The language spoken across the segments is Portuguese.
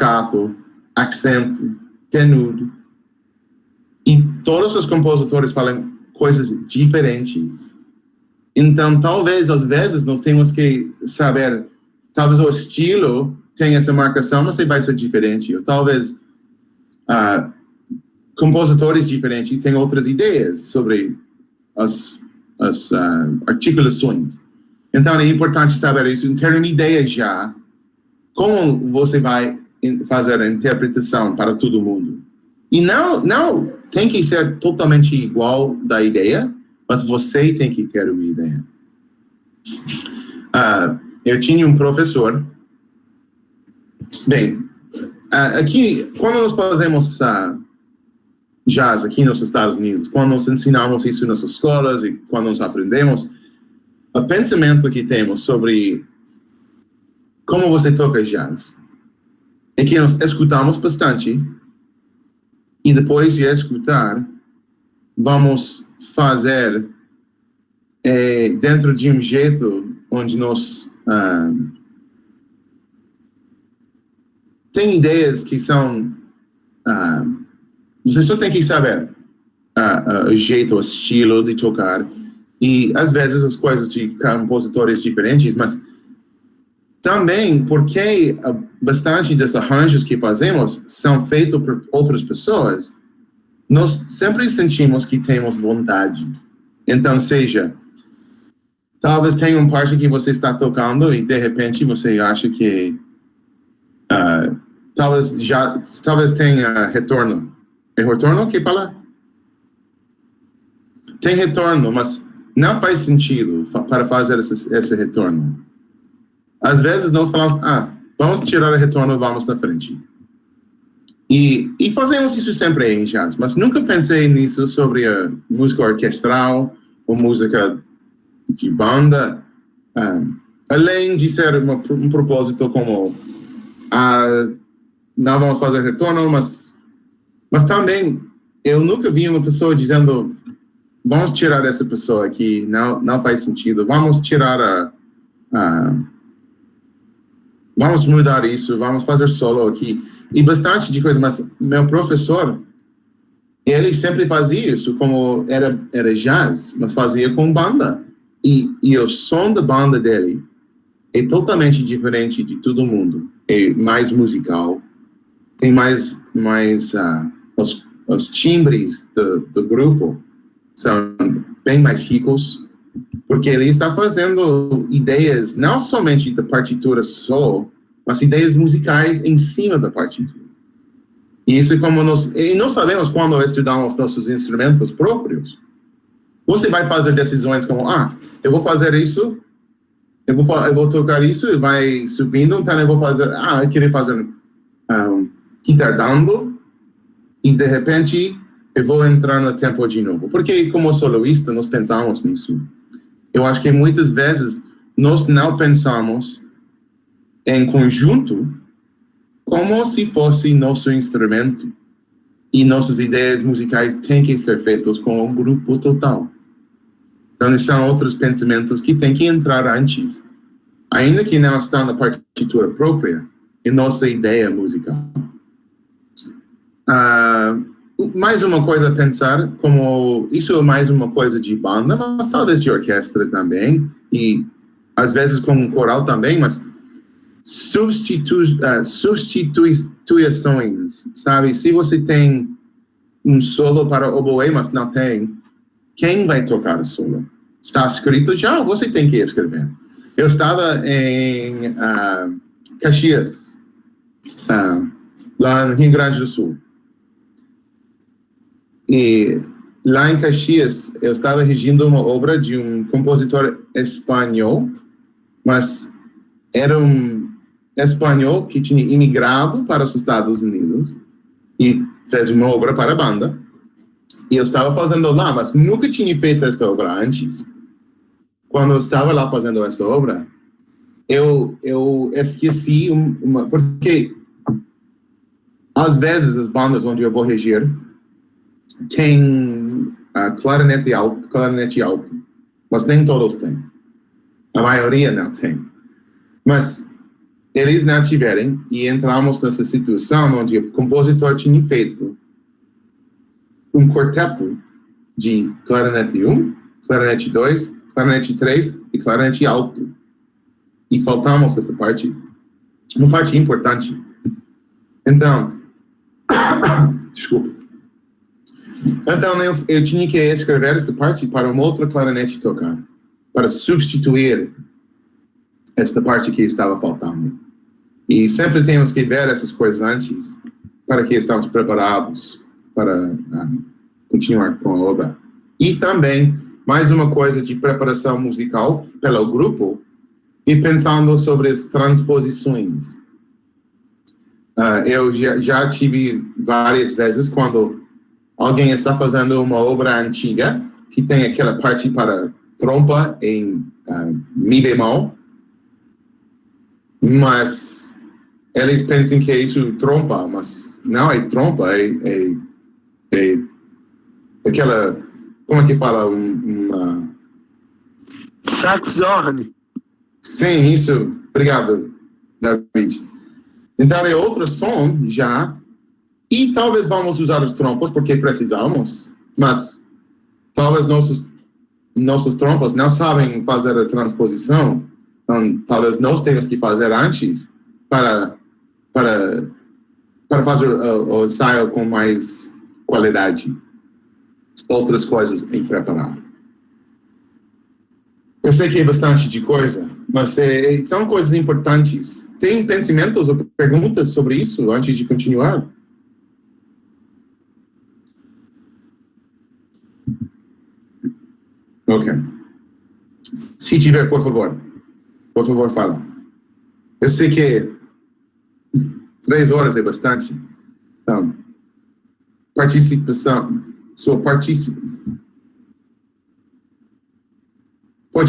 staccato, accento, tenuto. E todos os compositores falam coisas diferentes. Então, talvez, às vezes, nós temos que saber, talvez o estilo tenha essa marcação, mas vai ser diferente. Ou talvez compositores diferentes têm outras ideias sobre as articulações. Então, é importante saber isso, ter uma ideia já, como você vai fazer a interpretação para todo mundo. E não tem que ser totalmente igual da ideia, mas você tem que ter uma ideia. Eu tinha um professor. Bem, aqui, quando nós fazemos jazz aqui nos Estados Unidos, quando nós ensinamos isso nas escolas e quando nós aprendemos, o pensamento que temos sobre como você toca jazz é que nós escutamos bastante e depois de escutar, vamos fazer dentro de um jeito onde nós tem ideias que são você só tem que saber o jeito, o estilo de tocar e às vezes as coisas de compositores diferentes, mas também porque bastante dos arranjos que fazemos são feitos por outras pessoas, nós sempre sentimos que temos vontade. Então, seja, talvez tenha uma parte que você está tocando e de repente você acha que talvez tenha retorno. É retorno que fala? Tem retorno, mas não faz sentido para fazer esse retorno. Às vezes nós falamos, vamos tirar o retorno, vamos na frente. E fazemos isso sempre em jazz, mas nunca pensei nisso sobre a música orquestral ou música de banda, além de ser um propósito como não vamos fazer retorno, mas também eu nunca vi uma pessoa dizendo vamos tirar essa pessoa aqui, não faz sentido, vamos tirar vamos mudar isso, vamos fazer solo aqui. E bastante de coisa, mas meu professor, ele sempre fazia isso, como era jazz, mas fazia com banda. E o som da banda dele é totalmente diferente de todo mundo. É mais musical, tem mais os timbres do grupo são bem mais ricos, porque ele está fazendo ideias, não somente da partitura só, mas ideias musicais em cima da partitura. E isso é como nós sabemos quando estudamos nossos instrumentos próprios. Você vai fazer decisões como, eu vou fazer isso, eu vou tocar isso, e vai subindo, então eu vou fazer, eu queria fazer guitardando, e de repente eu vou entrar no tempo de novo. Porque como soloista nós pensamos nisso. Eu acho que muitas vezes nós não pensamos em conjunto como se fosse nosso instrumento. E nossas ideias musicais têm que ser feitas com um grupo total. Então, são outros pensamentos que têm que entrar antes. Ainda que não estão na partitura própria, em nossa ideia musical. Mais uma coisa a pensar, como isso é mais uma coisa de banda, mas talvez de orquestra também, e às vezes com um coral também, mas substituições, sabe? Se você tem um solo para oboé, mas não tem, quem vai tocar o solo? Está escrito já, você tem que escrever. Eu estava em Caxias, lá no Rio Grande do Sul. E lá em Caxias, eu estava regindo uma obra de um compositor espanhol, mas era um espanhol que tinha imigrado para os Estados Unidos e fez uma obra para a banda. E eu estava fazendo lá, mas nunca tinha feito essa obra antes. Quando eu estava lá fazendo essa obra, eu esqueci porque às vezes as bandas onde eu vou regir tem clarinete alto, mas nem todos têm. A maioria não tem. Mas eles não tiverem, e entramos nessa situação onde o compositor tinha feito um quarteto de clarinete 1, clarinete 2, clarinete 3 e clarinete alto. E faltamos essa parte, uma parte importante. Então, desculpa. Então, eu tinha que escrever essa parte para um outro clarinete tocar, para substituir esta parte que estava faltando. E sempre temos que ver essas coisas antes, para que estamos preparados para continuar com a obra. E também, mais uma coisa de preparação musical pelo grupo, e pensando sobre as transposições. Eu já tive várias vezes quando alguém está fazendo uma obra antiga, que tem aquela parte para trompa em mi bemol, mas eles pensam que é isso trompa, mas não é trompa, é aquela, como é que fala? Saxhorn. Sim, isso. Obrigado, David. Então é outro som já, e talvez vamos usar os trompos porque precisamos, mas talvez nossas trompas não sabem fazer a transposição, então talvez nós temos que fazer antes para fazer o ensaio com mais qualidade. Outras coisas em preparar. Eu sei que é bastante de coisa, mas são coisas importantes. Tem pensamentos ou perguntas sobre isso antes de continuar? Ok. Se tiver, por favor, fala. Eu sei que 3 horas é bastante. Então, pode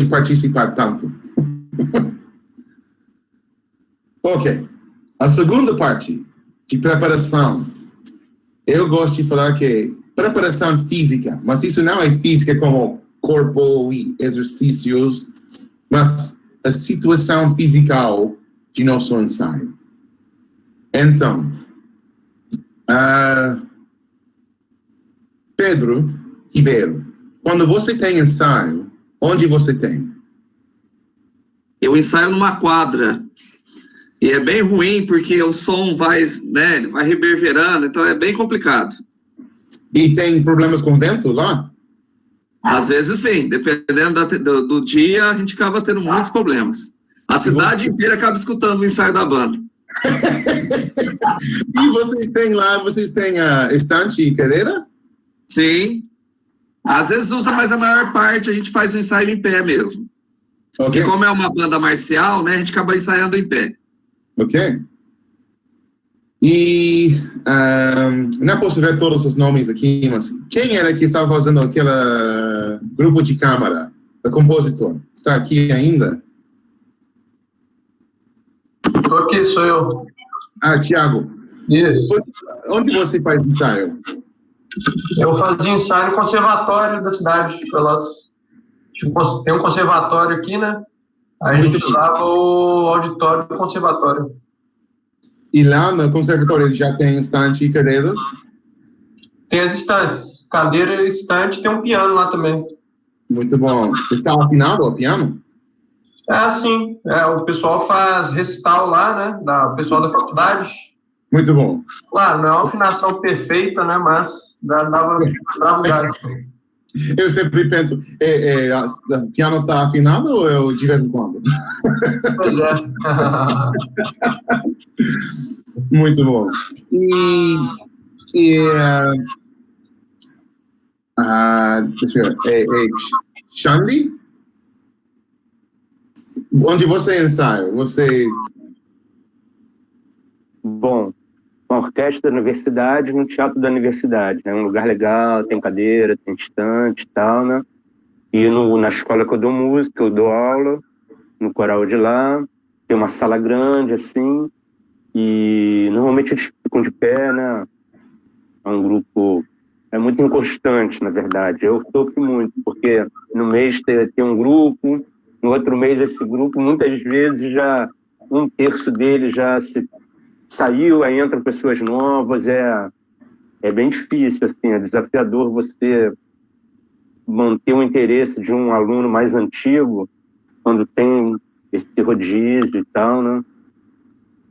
participar tanto. Ok. A segunda parte de preparação, eu gosto de falar que é preparação física, mas isso não é física como corpo e exercícios, mas a situação física de nosso ensaio. Então, Pedro Ribeiro, quando você tem ensaio, onde você tem? Eu ensaio numa quadra. E é bem ruim porque o som vai reverberando, então é bem complicado. E tem problemas com vento lá? Às vezes sim, dependendo do dia, a gente acaba tendo muitos problemas. A cidade inteira acaba escutando o ensaio da banda. E vocês têm estante e cadeira? Sim. Às vezes usa, mas a maior parte a gente faz o ensaio em pé mesmo. Okay. Porque como é uma banda marcial, né, a gente acaba ensaiando em pé. Ok. E não posso ver todos os nomes aqui, mas quem era que estava fazendo aquele grupo de câmara? O compositor. Está aqui ainda? Estou aqui, sou eu. Thiago. Isso. Onde você faz ensaio? Eu fazia ensaio no conservatório da cidade de Pelotas. Tem um conservatório aqui, né? A gente usava o auditório do conservatório. E lá no conservatório já tem estante e cadeiras? Tem as estantes. Cadeira e estante, tem um piano lá também. Muito bom. Está afinado o piano? Sim. O pessoal faz recital lá, né? O pessoal da faculdade. Muito bom. Claro, não é uma afinação perfeita, né? Mas dava lugar. Eu sempre penso, o piano está afinado ou eu de vez em quando? Pois é. Muito bom. Deixa eu ver, Xandi? Onde você ensaia? Bom, uma orquestra da universidade, no teatro da universidade. É um lugar legal, tem cadeira, tem estante e tal, né? E na escola que eu dou música, eu dou aula, no coral de lá, tem uma sala grande, assim, e normalmente eles ficam de pé, né? É um grupo... É muito inconstante, na verdade. Eu sofro muito, porque no mês tem um grupo, no outro mês esse grupo muitas vezes já um terço dele já saiu, aí entram pessoas novas, é bem difícil, assim, é desafiador você manter o interesse de um aluno mais antigo quando tem esse rodízio e tal, né?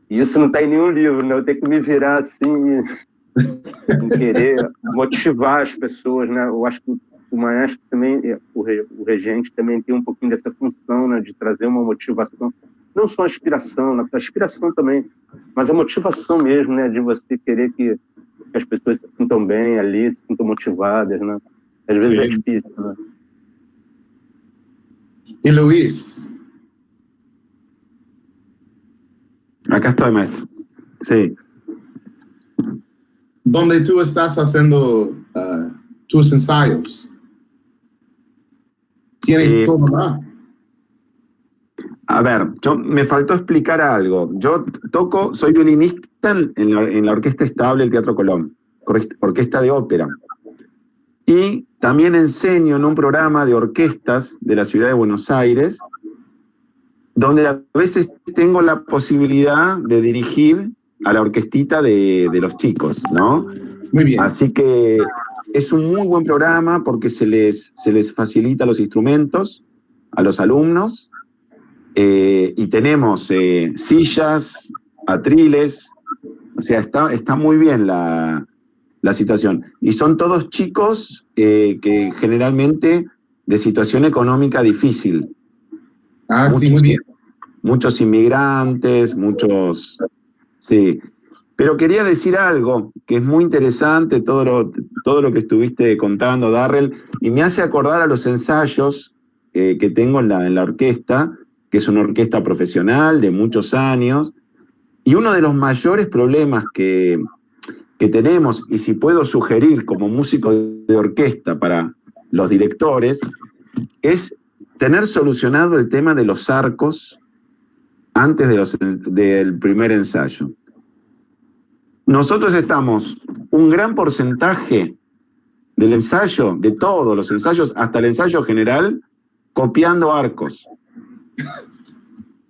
E isso não está em nenhum livro, né? Eu tenho que me virar assim, em querer motivar as pessoas, né? Eu acho que o maestro também, o regente também tem um pouquinho dessa função, né? De trazer uma motivação, não só a inspiração, né? A inspiração também, mas a motivação mesmo, né? De você querer que as pessoas se sintam bem ali, se sintam motivadas, né? Às vezes é difícil, né? E Luis? Acá estoy, maestro. Sí. Donde tú estás haciendo tus ensayos, ¿tienes todo lá? A ver, me faltó explicar algo. Yo soy violinista en la Orquesta Estable del Teatro Colón, orquesta de ópera. Y también enseño en un programa de orquestas de la ciudad de Buenos Aires, donde a veces tengo la posibilidad de dirigir a la orquestita de los chicos, ¿no? Muy bien. Así que es un muy buen programa porque se les facilita los instrumentos a los alumnos, y tenemos sillas, atriles, o sea, está muy bien la situación. Y son todos chicos que generalmente de situación económica difícil. Sí, muy bien. Muchos inmigrantes, sí. Pero quería decir algo que es muy interesante, todo lo que estuviste contando, Darrell, y me hace acordar a los ensayos que tengo en la orquesta, que es una orquesta profesional de muchos años, y uno de los mayores problemas que tenemos, y si puedo sugerir como músico de orquesta para los directores, es tener solucionado el tema de los arcos antes del primer ensayo. Nosotros estamos un gran porcentaje del ensayo, de todos los ensayos, hasta el ensayo general, copiando arcos.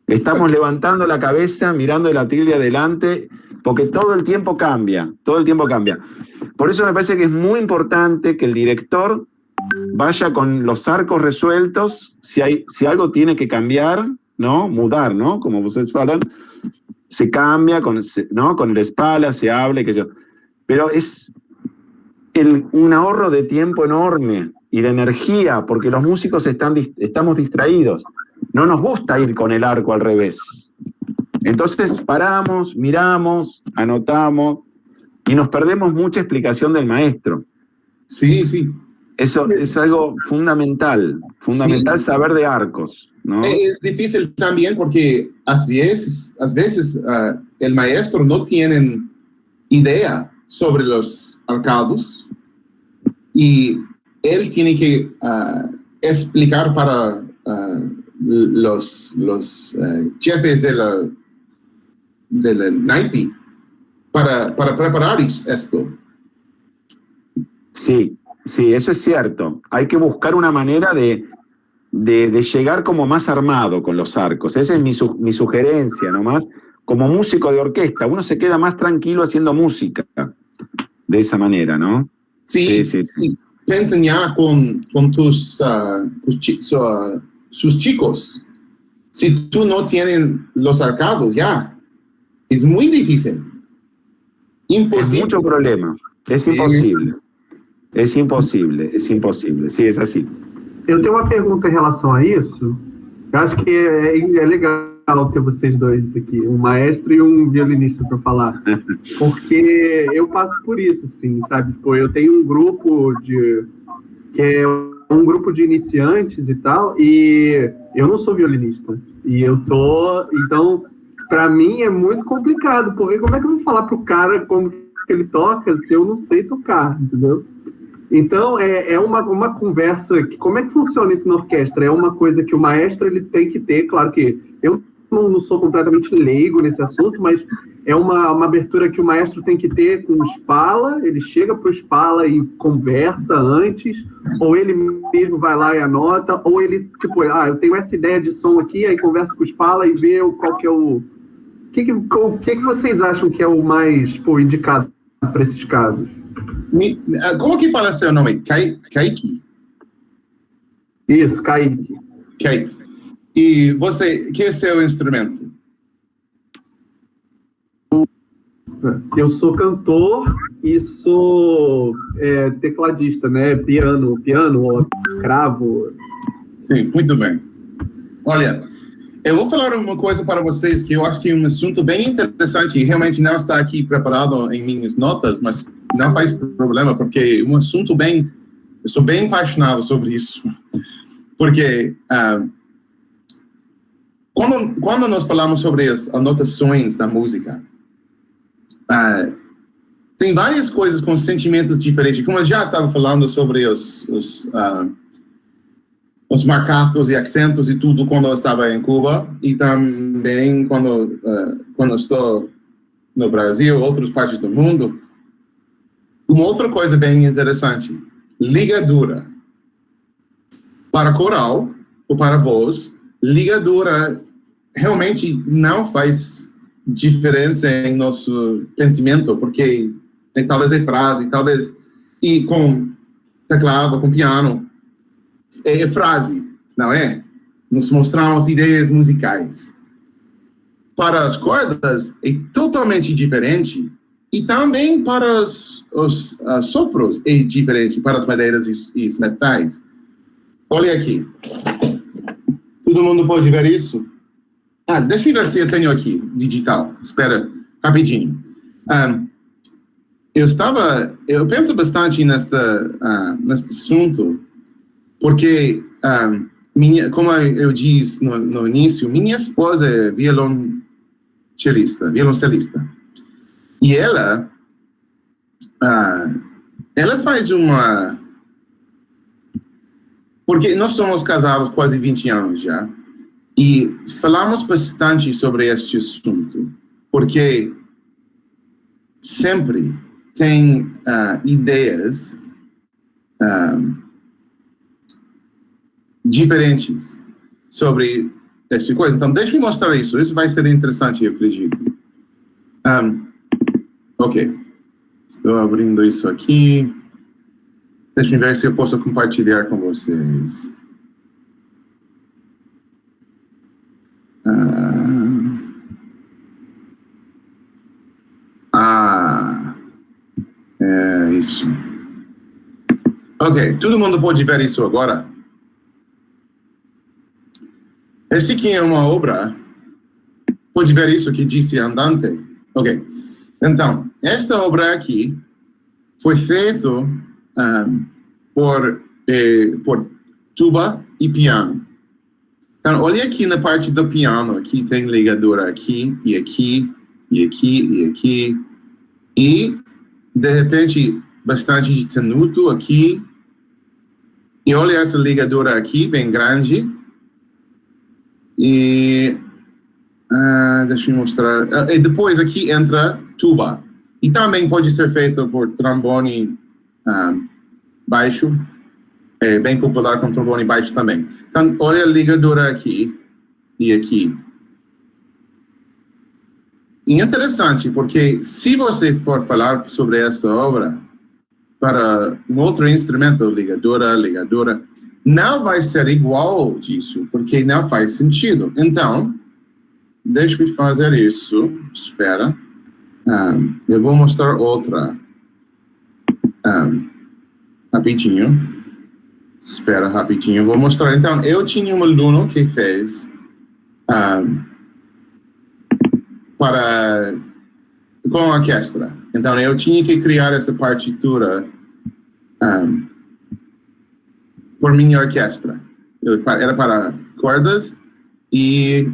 Estamos levantando la cabeza, mirando el atril de adelante, porque todo el tiempo cambia, todo el tiempo cambia. Por eso me parece que es muy importante que el director vaya con los arcos resueltos, si algo tiene que cambiar, ¿no? Mudar, ¿no? Como ustedes hablan, se cambia, ¿no? Con el espalda se habla, pero es un ahorro de tiempo enorme y de energía, porque los músicos estamos distraídos. No nos gusta ir con el arco al revés. Entonces paramos, miramos, anotamos y nos perdemos mucha explicación del maestro. Sí, sí. Eso es algo fundamental sí. Saber de arcos, ¿no? Es difícil también porque a veces el maestro no tiene idea sobre los arcados y él tiene que explicar para los jefes del naipe para preparar esto. Sí, eso es cierto. Hay que buscar una manera de llegar como más armado con los arcos. Esa es mi sugerencia nomás. Como músico de orquesta, uno se queda más tranquilo haciendo música de esa manera, ¿no? Sí. Piensen ya con sus chicos. Si tú no tienes los arcados, ya. Es muy difícil. Imposible. Es mucho problema. Es impossível. É impossível. Sim, é assim. Eu tenho uma pergunta em relação a isso. Eu acho que é legal ter vocês dois aqui, um maestro e um violinista para falar. Porque eu passo por isso, assim, sabe? Pô, eu tenho um grupo que é um grupo de iniciantes e tal, e eu não sou violinista. E então, para mim é muito complicado, porque como é que eu vou falar pro cara como que ele toca se eu não sei tocar, entendeu? Então, é uma conversa, como é que funciona isso na orquestra? É uma coisa que o maestro ele tem que ter, claro que eu não sou completamente leigo nesse assunto, mas é uma abertura que o maestro tem que ter com o Spala, ele chega para o Spala e conversa antes, ou ele mesmo vai lá e anota, ou ele, tipo, eu tenho essa ideia de som aqui, aí conversa com o Spala e vê qual que é que vocês acham que é o mais indicado para esses casos? Como que fala seu nome? Kaique? Isso, Kaique. Kaique. E você, que é seu instrumento? Eu sou cantor e sou tecladista, né? Piano, cravo. Sim, muito bem. Olha, eu vou falar uma coisa para vocês que eu acho que é um assunto bem interessante e realmente não está aqui preparado em minhas notas, mas não faz problema, porque é um assunto eu sou bem apaixonado sobre isso. Porque quando nós falamos sobre as anotações da música, tem várias coisas com sentimentos diferentes. Como eu já estava falando sobre os marcatos e acentos e tudo quando eu estava em Cuba, e também quando estou no Brasil, outras partes do mundo. Uma outra coisa bem interessante, ligadura. Para coral ou para voz, ligadura realmente não faz diferença em nosso pensamento, porque talvez é frase, talvez, e com teclado, com piano, é frase, não é? Nos mostramos ideias musicais. Para as cordas, é totalmente diferente, e também para os sopros é diferente, para as madeiras e os metais. Olha aqui. Todo mundo pode ver isso? Deixa eu ver se eu tenho aqui, digital. Espera, rapidinho. Eu penso bastante neste assunto, porque, como eu disse no início, minha esposa é violoncelista. E ela faz porque nós somos casados quase 20 anos já, e falamos bastante sobre este assunto, porque sempre tem ideias diferentes sobre esta coisa. Então, deixa eu mostrar isso. Isso vai ser interessante, eu acredito. Ok. Estou abrindo isso aqui. Deixa eu ver se eu posso compartilhar com vocês. É isso. Ok, todo mundo pode ver isso agora? Esse aqui é uma obra. Pode ver isso que disse Andante? Ok. Então, esta obra aqui foi feita por tuba e piano. Então, olha aqui na parte do piano. Aqui tem ligadura aqui, e aqui, e aqui, e aqui. E, de repente, bastante de tenuto aqui. E olha essa ligadura aqui, bem grande. E deixa eu mostrar. E depois aqui entra tuba. E também pode ser feito por trombone baixo. É bem popular com trombone baixo também. Então, olha a ligadura aqui e aqui. E interessante, porque se você for falar sobre essa obra para um outro instrumento, ligadura, não vai ser igual disso, porque não faz sentido. Então, deixa eu fazer isso. Espera. Eu vou mostrar outra. Rapidinho. Espera rapidinho. Vou mostrar. Então, eu tinha um aluno que fez com a orquestra. Então, eu tinha que criar essa partitura por minha orquestra. Era para cordas e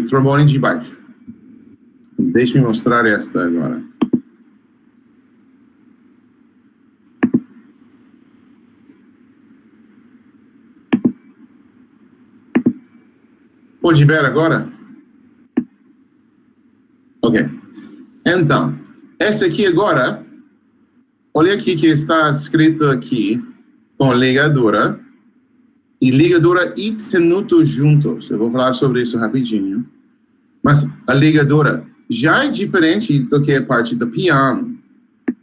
trombone de baixo. Deixa eu mostrar esta agora. Pode ver agora? Ok. Então, essa aqui agora, olha aqui que está escrito aqui, com ligadura e tenuto juntos. Eu vou falar sobre isso rapidinho. Mas a ligadura já é diferente do que a parte do piano.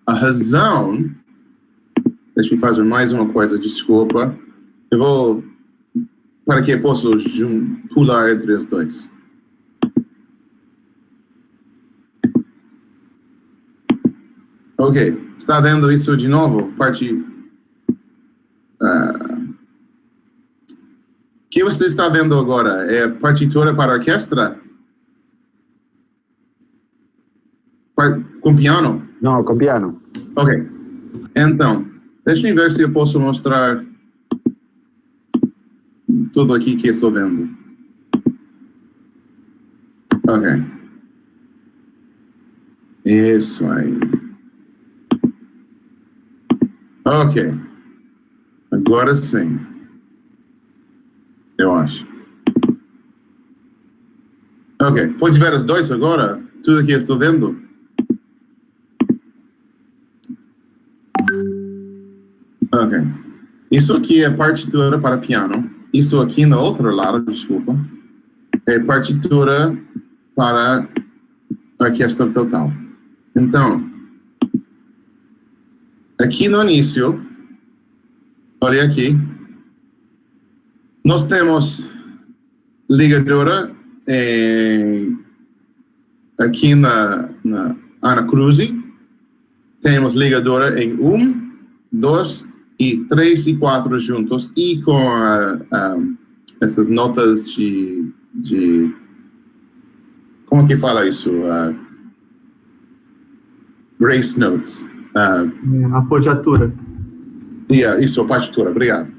A razão... Deixa eu fazer mais uma coisa, desculpa. Eu vou... Para que eu possa pular entre os dois. Ok. Está vendo isso de novo? Parte... O que você está vendo agora? É partitura para orquestra? Com piano? No, con piano. Ok. Então, deixa eu ver se eu posso mostrar tudo aqui que estou vendo. Ok. Isso aí. Ok. Agora sim. Eu acho. Ok. Pode ver os dois agora? Tudo que estou vendo? Ok. Isso aqui é partitura para piano. Isso aqui no outro lado, desculpa, é partitura para orquestra total. Então, aqui no início, olha aqui, nós temos ligadura aqui na Ana Cruz, temos ligadura em 1, 2, e 3 e 4 juntos, e com essas notas de... Como que fala isso? Grace notes. Apogiatura. Isso, a partitura, obrigado.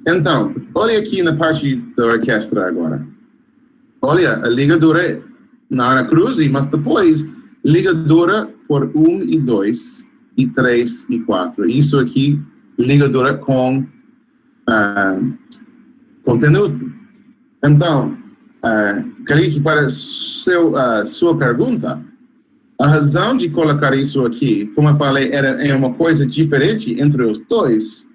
Então, olha aqui na parte da orquestra agora. Olha, a ligadura na Ana Cruz, mas depois, ligadura por 1 e 2, e 3 e 4. Isso aqui, ligadura com tenuto. Então, Kalik, para sua pergunta, a razão de colocar isso aqui, como eu falei, é uma coisa diferente entre os dois,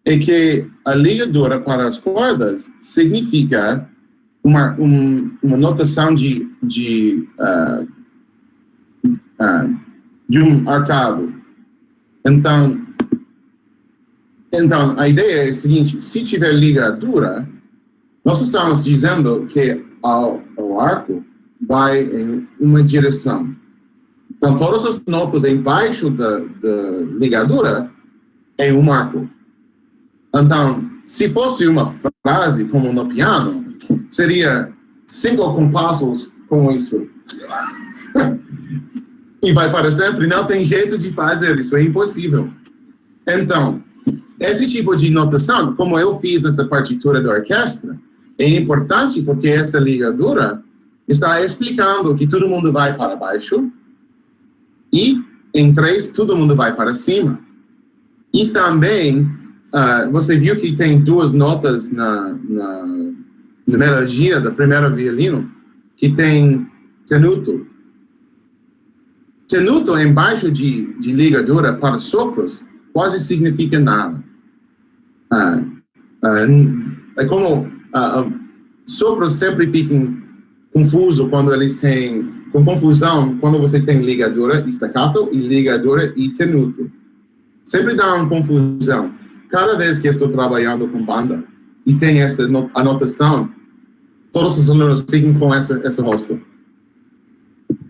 é que a ligadura para as cordas significa uma notação de um arcado. Então, a ideia é a seguinte: se tiver ligadura, nós estamos dizendo que o arco vai em uma direção. Então, todas as notas embaixo da ligadura é um arco. Então, se fosse uma frase como no piano, seria 5 compassos com isso. E vai para sempre, não tem jeito de fazer isso, é impossível. Então, esse tipo de notação, como eu fiz nessa partitura da orquestra, é importante porque essa ligadura está explicando que todo mundo vai para baixo e em 3 todo mundo vai para cima. E também, você viu que tem 2 notas na melodia da primeira violino, que tem tenuto. Tenuto embaixo de ligadura para sopros quase significa nada. É como sopros sempre ficam confusos quando eles têm, com confusão, quando você tem ligadura e staccato, e ligadura e tenuto. Sempre dá uma confusão. Cada vez que estou trabalhando com banda e tem essa anotação, todos os alunos ficam com essa rosto.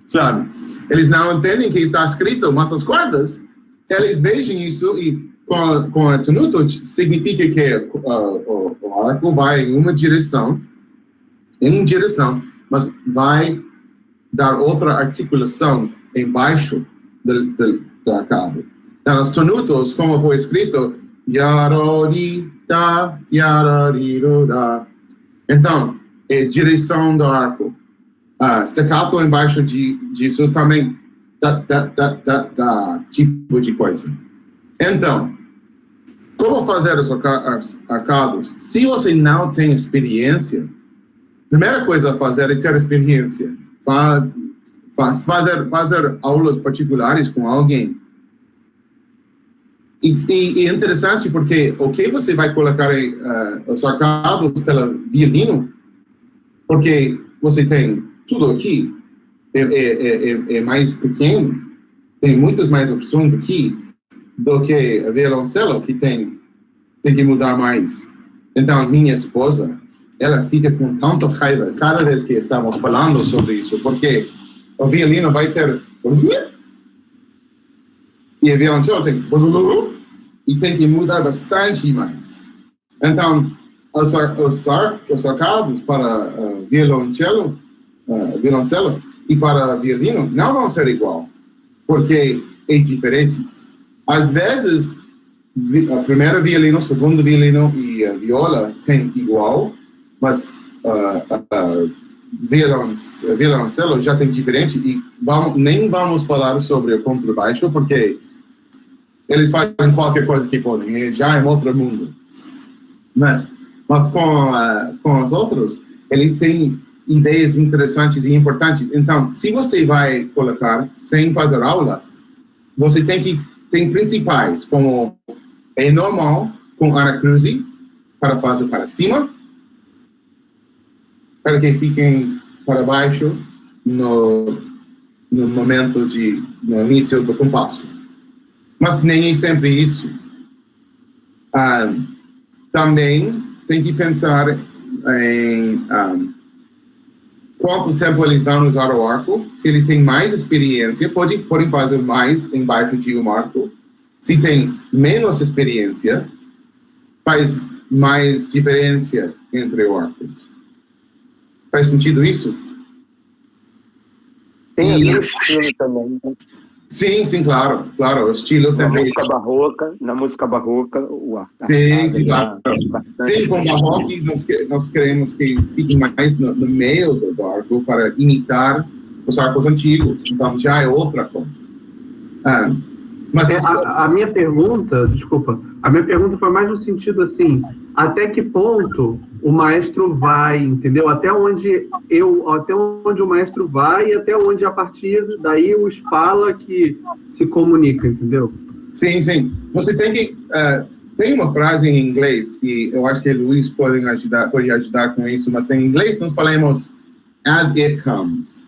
Sabe? Eles não entendem que está escrito, mas as cordas, eles veem isso e com a tenuto significa que o arco vai em uma direção, mas vai dar outra articulação embaixo do arcado. Então, os tenutos, como foi escrito, yarorita, yarariroda. Então, é direção do arco. Staccato embaixo disso também, tipo de coisa. Então, como fazer os arcados? Se você não tem experiência, a primeira coisa a fazer é ter experiência. Fazer aulas particulares com alguém. E é interessante porque o que você vai colocar os arcados pelo violino, porque você tem tudo aqui é mais pequeno, tem muitas mais opções aqui do que a violoncelo, que tem que mudar mais. Então, minha esposa, ela fica com tanta raiva cada vez que estamos falando sobre isso, porque o violino vai ter... E o violoncelo tem... E tem que mudar bastante mais. Então, os arcados para violoncelo e para violino não vão ser igual, porque é diferente. Às vezes, o primeiro violino, o segundo violino e a viola tem igual, mas violoncelo já tem diferente, e nem vamos falar sobre o contrabaixo, porque eles fazem qualquer coisa que podem, já é outro mundo. Mas com os outros, eles têm ideias interessantes e importantes. Então, se você vai colocar sem fazer aula, você tem principais, como é normal com Ana Cruz, para fazer para cima, para que fiquem para baixo no momento no início do compasso. Mas nem é sempre isso. Também tem que pensar em quanto tempo eles vão usar o arco. Se eles têm mais experiência, podem fazer mais embaixo de um arco. Se tem menos experiência, faz mais diferença entre os arcos. Faz sentido isso? Tem ali o estilo também. Sim, claro, o estilo sempre... Na música barroca, o arco. Sim, claro. Sim, com o barroco, nós queremos que fique mais no meio do arco para imitar os arcos antigos. Então, já é outra coisa. Mas a minha pergunta foi mais no sentido assim, até que ponto o maestro vai, entendeu? Até onde o maestro vai e até onde, a partir daí, o Spala que se comunica, entendeu? Sim. Você tem que... tem uma frase em inglês, e eu acho que o Luiz pode ajudar com isso, mas em inglês nós falamos as it comes.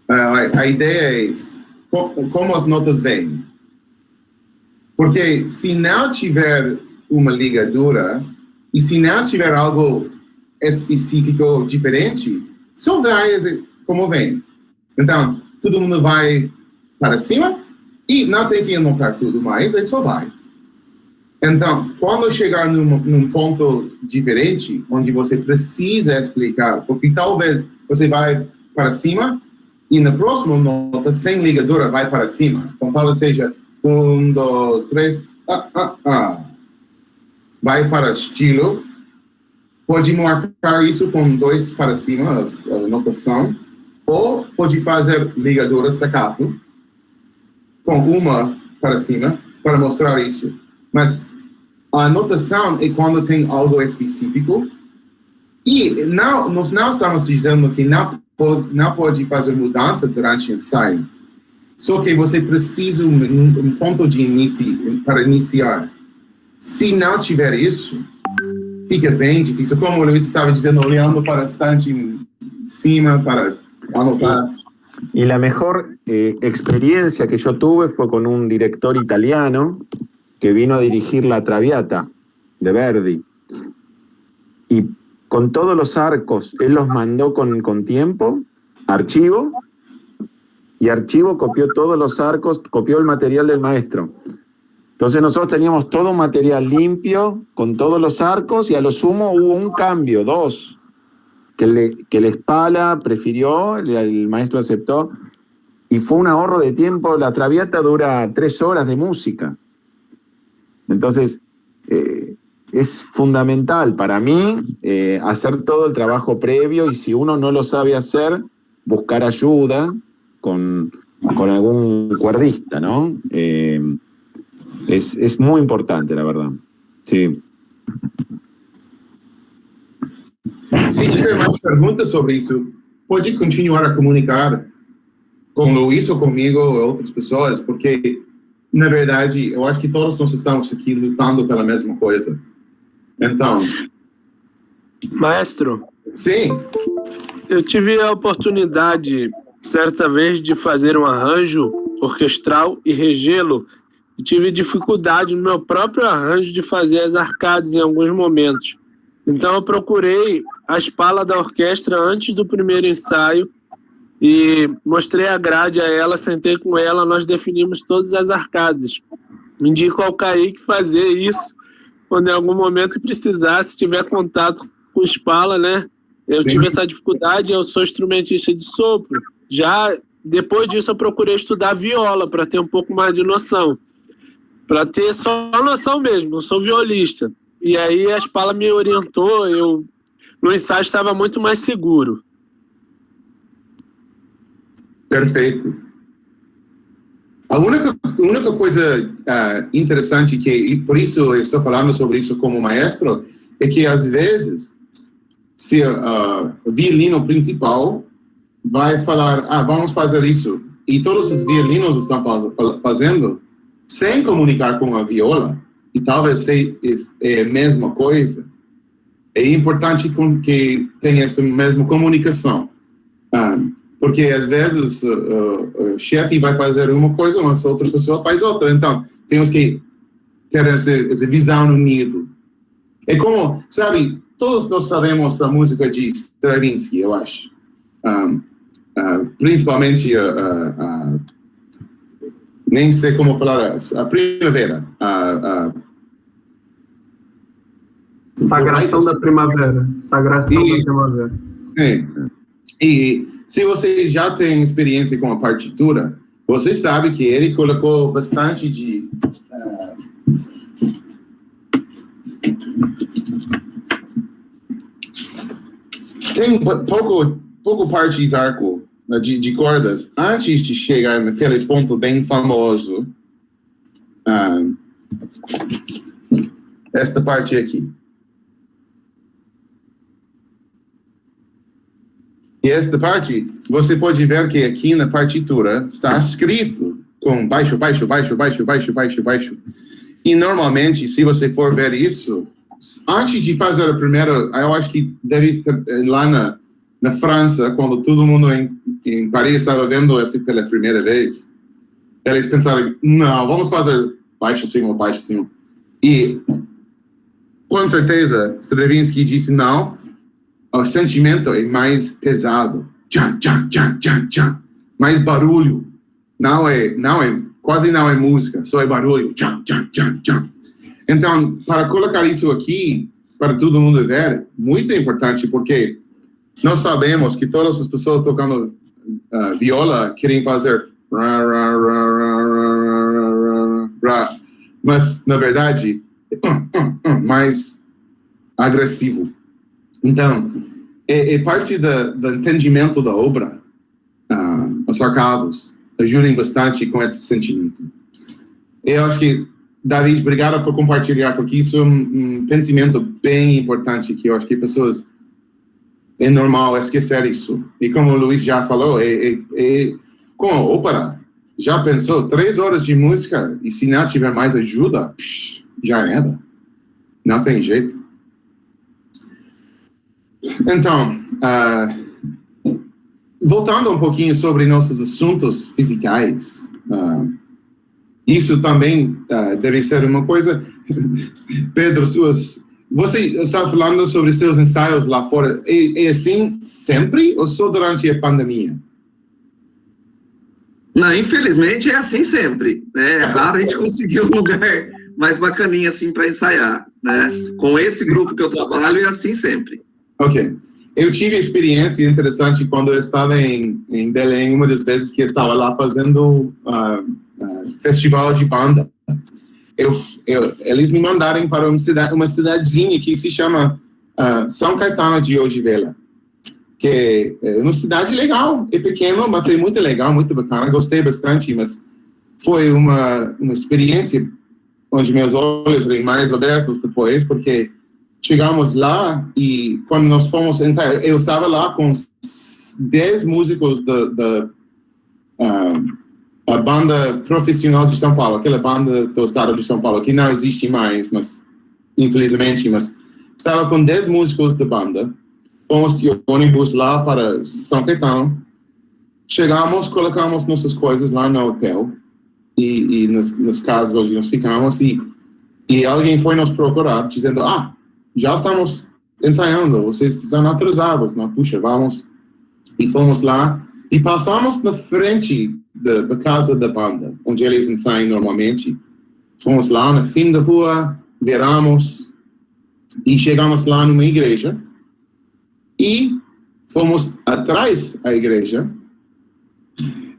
A ideia é como as notas vêm. Porque se não tiver uma ligadura, e se não tiver algo específico diferente, só vai como vem. Então, todo mundo vai para cima, e não tem que anotar tudo mais, aí só vai. Então, quando chegar num ponto diferente, onde você precisa explicar, porque talvez você vai para cima, e na próxima nota, sem ligadura, vai para cima. Então, talvez seja 1, 2, 3, vai para estilo, pode marcar isso com 2 para cima, a notação, ou pode fazer ligadura staccato, com 1 para cima, para mostrar isso. Mas a notação é quando tem algo específico, e nós não estamos dizendo que não pode fazer mudança durante o ensaio, só que você precisa um ponto de início para iniciar. Se não tiver isso, fica bem difícil. Como o Luiz estava dizendo, olhando para a estante em cima para anotar. Y la mejor experiencia que yo tuve fue con un director italiano que vino a dirigir La Traviata de Verdi. Y con todos los arcos, él los mandó con tiempo, archivo, y archivo copió todos los arcos, copió el material del maestro. Entonces nosotros teníamos todo material limpio, con todos los arcos, y a lo sumo hubo un cambio, 2, que el Spala prefirió, el maestro aceptó, y fue un ahorro de tiempo. La Traviata dura 3 horas de música. Entonces, es fundamental para mí hacer todo el trabajo previo, y si uno no lo sabe hacer, buscar ayuda con algún cuerdista, ¿no? Es muy importante, la verdad. Sí. Se tiver mais perguntas sobre isso, pode continuar a comunicar com o Luiz ou comigo ou outras pessoas, porque, na verdade, eu acho que todos nós estamos aqui lutando pela mesma coisa. Então... Maestro, Sim. Eu tive a oportunidade, certa vez, de fazer um arranjo orquestral e regê-lo. E tive dificuldade no meu próprio arranjo de fazer as arcades em alguns momentos. Então eu procurei a espala da orquestra antes do primeiro ensaio e mostrei a grade a ela, sentei com ela, nós definimos todas as arcades. Indico ao Kaique fazer isso quando em algum momento precisar, se tiver contato com espala, né? Eu tive essa dificuldade, eu sou instrumentista de sopro. Já depois disso eu procurei estudar viola para ter um pouco mais de noção. Para ter só noção mesmo, não sou violista. E aí a espala me orientou, eu no ensaio estava muito mais seguro. Perfeito. A única coisa interessante e por isso eu estou falando sobre isso como maestro, é que às vezes, se o violino principal vai falar, vamos fazer isso, e todos os violinos estão fazendo, sem comunicar com a viola, e talvez seja a mesma coisa, é importante que tenha essa mesma comunicação. Porque às vezes o chefe vai fazer uma coisa, mas a outra pessoa faz outra. Então, temos que ter essa visão unida. É como, sabe, todos nós sabemos a música de Stravinsky, eu acho. Principalmente, nem sei como falar, a primavera. Sagração da primavera. Sagração da primavera. Sim. E se você já tem experiência com a partitura, você sabe que ele colocou bastante de... tem pouco parte de arco, de cordas, antes de chegar naquele ponto bem famoso. Esta parte aqui. E esta parte, você pode ver que aqui na partitura está escrito com baixo, baixo, baixo, baixo, baixo, baixo, baixo. E normalmente, se você for ver isso, antes de fazer a primeira, eu acho que deve estar lá na França, quando todo mundo em Paris estava vendo isso pela primeira vez, eles pensaram, não, vamos fazer baixo, cima, baixo, cima. E, com certeza, Stravinsky disse não, o sentimento é mais pesado, tchan, tchan, tchan, tchan, tchan. Mais barulho, quase não é música, só é barulho, tchan, tchan, tchan, tchan. Então, para colocar isso aqui, para todo mundo ver, muito importante, porque nós sabemos que todas as pessoas tocando viola querem fazer ra, ra, ra, ra, ra, ra, mas, na verdade, mais agressivo. Então, é parte do entendimento da obra. Os arcados ajudam bastante com esse sentimento. Eu acho que, David, obrigado por compartilhar, porque isso é um pensamento bem importante, que eu acho que pessoas... é normal esquecer isso. E como o Luiz já falou, com a ópera, já pensou 3 horas de música, e se não tiver mais ajuda, já era. Não tem jeito. Então, voltando um pouquinho sobre nossos assuntos fisicais, isso também deve ser uma coisa. Pedro, você está falando sobre seus ensaios lá fora, é assim sempre ou só durante a pandemia? Não, infelizmente é assim sempre, né? É raro a gente conseguir um lugar mais bacaninha assim para ensaiar, né? Com esse grupo que eu trabalho é assim sempre. Ok. Eu tive experiência interessante quando eu estava em Belém, uma das vezes que eu estava lá fazendo festival de banda. Eles me mandaram para uma cidadezinha que se chama São Caetano de Ojivela, que é uma cidade legal, é pequena, mas é muito legal, muito bacana, gostei bastante, mas foi uma experiência onde meus olhos foram mais abertos depois, porque chegamos lá e quando nós fomos ensaiar, eu estava lá com 10 músicos da a banda profissional de São Paulo, aquela banda do estado de São Paulo, que não existe mais, mas infelizmente, mas estava com 10 músicos da banda fomos de ônibus lá para São Caetano, chegamos, colocamos nossas coisas lá no hotel, e nas casas onde nós ficamos, e alguém foi nos procurar, dizendo, já estamos ensaiando, vocês estão atrasados, não? Puxa, vamos. E fomos lá, e passamos na frente da casa da banda, onde eles ensaiam normalmente. Fomos lá no fim da rua, viramos, e chegamos lá numa igreja, e fomos atrás da igreja,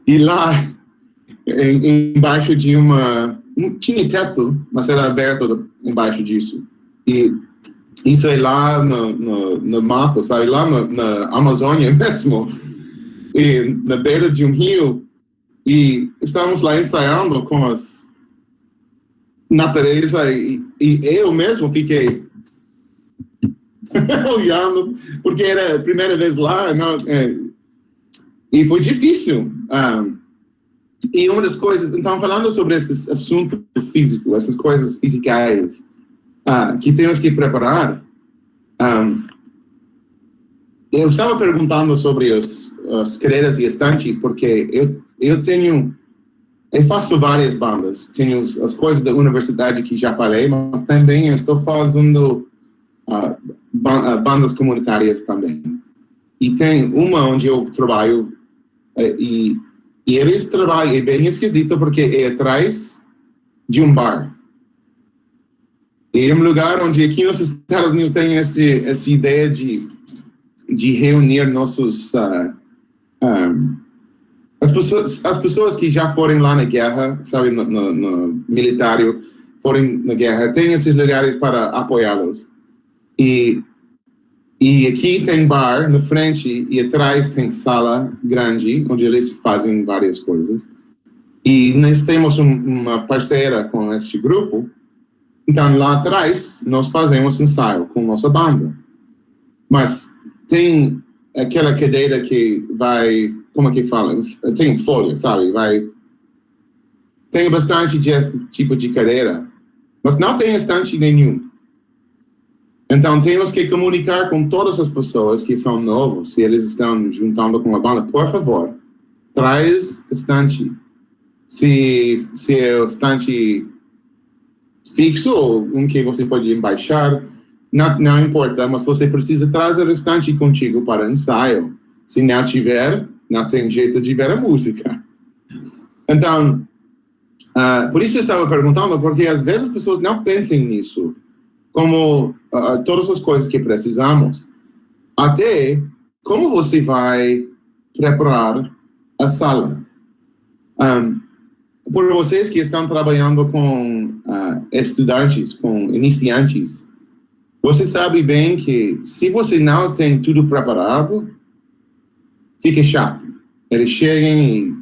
e lá, embaixo de tinha teto, mas era aberto embaixo disso. E isso é lá no mato, sabe? Lá na Amazônia mesmo, e na beira de um rio. E estávamos lá ensaiando com as natureza, e eu mesmo fiquei olhando, porque era a primeira vez lá, não, e foi difícil. E uma das coisas, então, falando sobre esse assunto físico, essas coisas fisicais que temos que preparar, eu estava perguntando sobre as cadeiras e estantes, porque eu faço várias bandas, tenho as coisas da universidade que já falei, mas também estou fazendo bandas comunitárias também. E tem uma onde eu trabalho, e eles trabalham, é bem esquisito, porque é atrás de um bar. É um lugar onde aqui nos Estados Unidos tem essa ideia de reunir nossos... as pessoas que já foram lá na guerra, sabe, no militário, foram na guerra, tem esses lugares para apoiá-los. E aqui tem bar na frente, e atrás tem sala grande, onde eles fazem várias coisas. E nós temos uma parceira com este grupo. Então, lá atrás, nós fazemos ensaio com nossa banda. Mas tem aquela cadeira que vai, como é que fala? Tem folha, sabe? Tem bastante desse tipo de cadeira, mas não tem estante nenhum. Então, temos que comunicar com todas as pessoas que são novos, se eles estão juntando com a banda, por favor, traz estante. Se é o estante fixo ou um que você pode embaixar, não importa, mas você precisa trazer o estante contigo para ensaio. Se não tiver, não tem jeito de ver a música. Então, por isso eu estava perguntando, porque às vezes as pessoas não pensam nisso, como todas as coisas que precisamos. Até como você vai preparar a sala. Por vocês que estão trabalhando com estudantes, com iniciantes, você sabe bem que se você não tem tudo preparado, fica chato. Eles chegam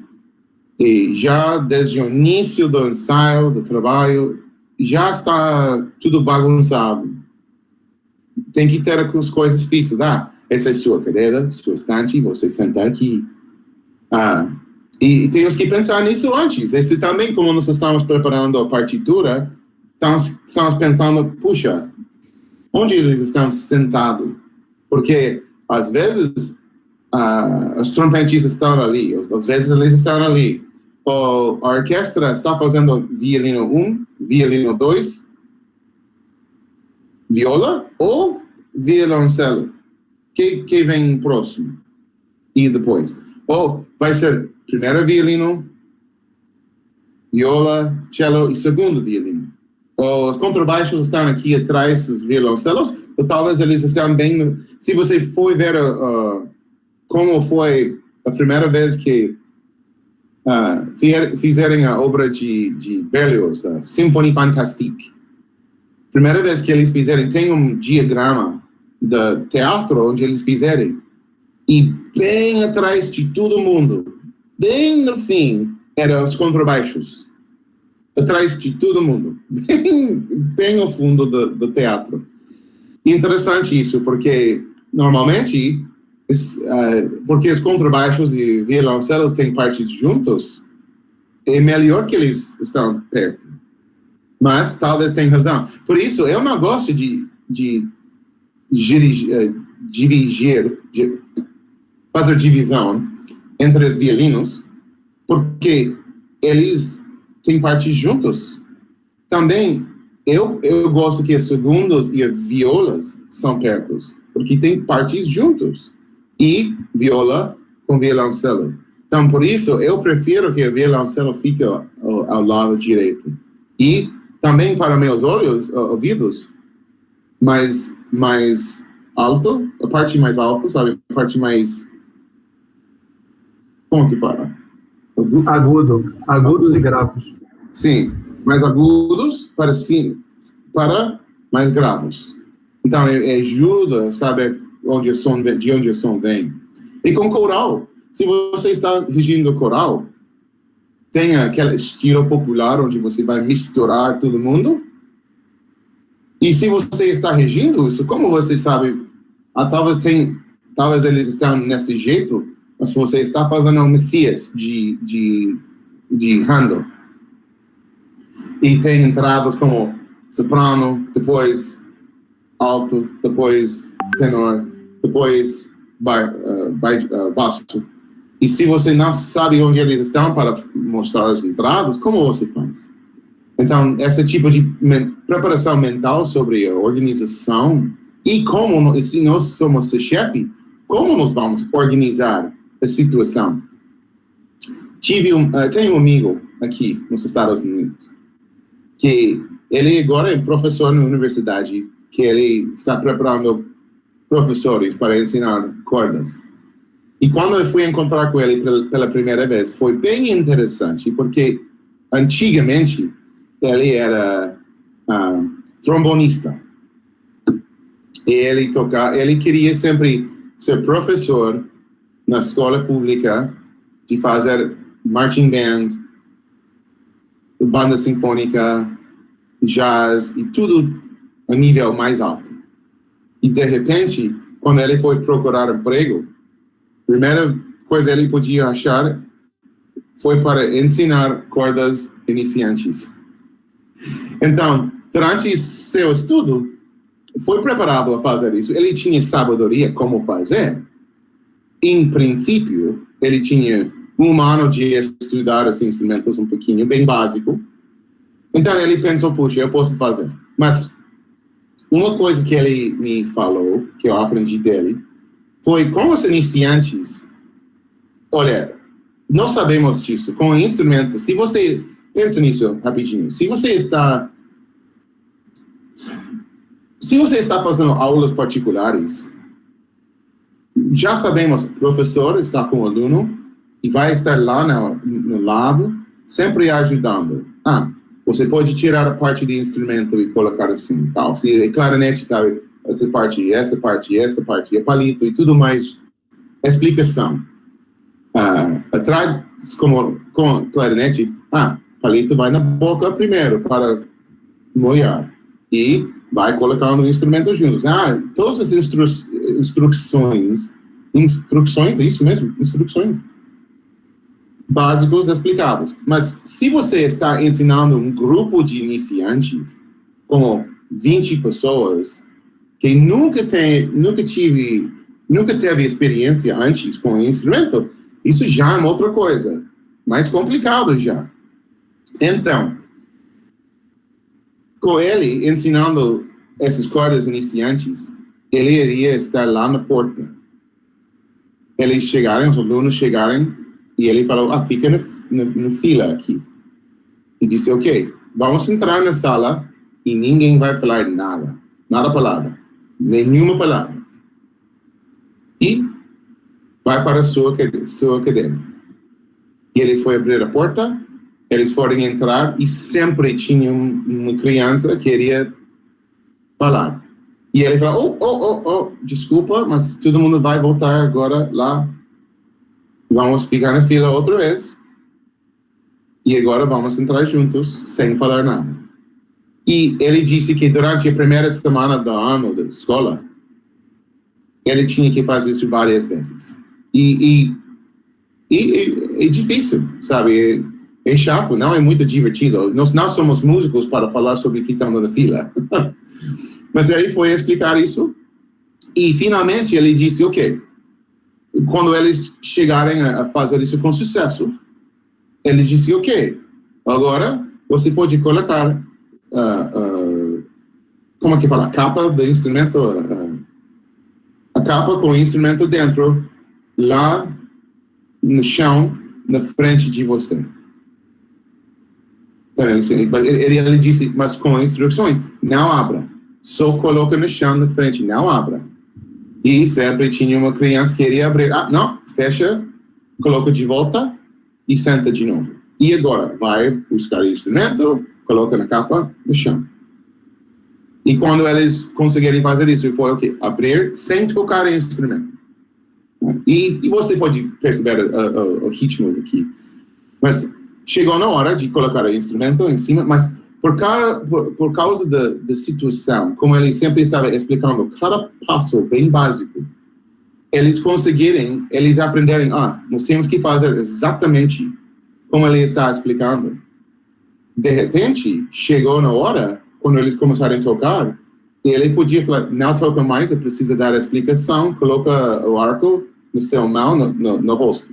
e já desde o início do ensaio, do trabalho, já está tudo bagunçado. Tem que ter as coisas fixas. Essa é sua cadeira, sua estante, você senta aqui. E temos que pensar nisso antes. Isso também, como nós estamos preparando a partitura, estamos pensando, puxa, onde eles estão sentados? Porque, às vezes, os trompetistas estão ali, às vezes eles estão ali. A orquestra está fazendo violino 1, violino 2, viola ou violoncelo. Que vem próximo? E depois? Ou vai ser primeiro violino, viola, cello e segundo violino. Os contrabaixos estão aqui atrás dos violoncelos, ou talvez eles estão bem... Se você for ver como foi a primeira vez que fizeram a obra de Berlioz, a Symphonie Fantastique. Primeira vez que eles fizeram, tem um diagrama do teatro onde eles fizeram. E bem atrás de todo mundo, bem no fim, eram os contrabaixos. Atrás de todo mundo. Bem ao fundo do teatro. Interessante isso, porque normalmente... porque os contrabaixos e violoncelos têm partes juntos, é melhor que eles estão perto. Mas talvez tenha razão. Por isso, eu não gosto de fazer divisão entre os violinos, porque eles têm partes juntos. Também, eu gosto que os segundos e as violas são pertos, porque tem partes juntos. E viola com violoncelo. Então, por isso, eu prefiro que o violoncelo fique ao lado direito. E também para meus ouvidos, mais alto, a parte mais alta, sabe? A parte mais... Como que fala? Agudos e graves. Sim, mais agudos para mais graves. Então, ajuda a saber de onde o som vem. E com coral, se você está regindo o coral, tem aquele estilo popular onde você vai misturar todo mundo. E se você está regindo isso, como você sabe? Talvez eles estão nesse jeito, mas você está fazendo um Messias de Handel. E tem entradas como soprano, depois alto, depois tenor, depois baixo. E se você não sabe onde eles estão para mostrar as entradas, como você faz? Então, esse tipo de preparação mental sobre a organização e como, se nós somos o chefe, como nós vamos organizar a situação? Tenho um amigo aqui nos Estados Unidos que ele agora é professor na universidade, que ele está preparando professores para ensinar cordas. E quando eu fui encontrar com ele pela primeira vez, foi bem interessante, porque antigamente ele era trombonista. E ele queria sempre ser professor na escola pública, de fazer marching band, banda sinfônica, jazz e tudo a nível mais alto. E de repente, quando ele foi procurar emprego, a primeira coisa que ele podia achar foi para ensinar cordas iniciantes. Então, durante seu estudo, foi preparado a fazer isso. Ele tinha sabedoria como fazer. Em princípio, ele tinha um ano de estudar esses instrumentos um pouquinho, bem básico. Então, ele pensou, puxa, eu posso fazer. Mas uma coisa que ele me falou, que eu aprendi dele, foi com os iniciantes. Olha, nós sabemos disso. Com instrumentos, se você... Pensa nisso rapidinho. Se você está fazendo aulas particulares, já sabemos, o professor está com o aluno e vai estar lá no lado, sempre ajudando. Você pode tirar a parte do instrumento e colocar assim, tal. Se é clarinete, sabe, essa parte, é palito e tudo mais. Explicação. Atrás, com clarinete, palito vai na boca primeiro para molhar e vai colocando o instrumento juntos. Todas as instruções, é isso mesmo? Instruções básicos explicados. Mas se você está ensinando um grupo de iniciantes, como 20 pessoas, que nunca teve experiência antes com o instrumento, isso já é outra coisa, mais complicado já. Então, com ele ensinando essas cordas iniciantes, ele iria estar lá na porta. Os alunos chegarem, e ele falou, fica na fila aqui. E disse, ok, vamos entrar na sala e ninguém vai falar nada palavra, nenhuma palavra. E vai para a sua cadeira. E ele foi abrir a porta, eles foram entrar e sempre tinha uma criança que queria falar. E ele falou, desculpa, mas todo mundo vai voltar agora lá. Vamos ficar na fila outra vez. E agora vamos entrar juntos, sem falar nada. E ele disse que durante a primeira semana do ano da escola, ele tinha que fazer isso várias vezes. E é difícil, sabe? É chato, não é muito divertido. Nós não somos músicos para falar sobre ficando na fila. Mas ele foi explicar isso. E finalmente ele disse, ok, quando eles chegarem a fazer isso com sucesso, ele disse, ok, agora você pode colocar, como é que fala, a capa do instrumento, a capa com o instrumento dentro, lá no chão, na frente de você. Ele disse, mas com instruções, não abra, só coloca no chão na frente, não abra. E sempre tinha uma criança que queria abrir, não, fecha, coloca de volta e senta de novo. E agora, vai buscar o instrumento, coloca na capa no chão. E quando eles conseguirem fazer isso, foi o quê? Abrir sem tocar o instrumento. E você pode perceber o ritmo aqui. Mas chegou na hora de colocar o instrumento em cima, mas por causa da situação, como ele sempre estava explicando, cada passo bem básico, eles aprenderem, nós temos que fazer exatamente como ele está explicando. De repente, chegou na hora, quando eles começaram a tocar, ele podia falar, não toca mais, eu preciso dar a explicação, coloca o arco no seu mão, no rosto.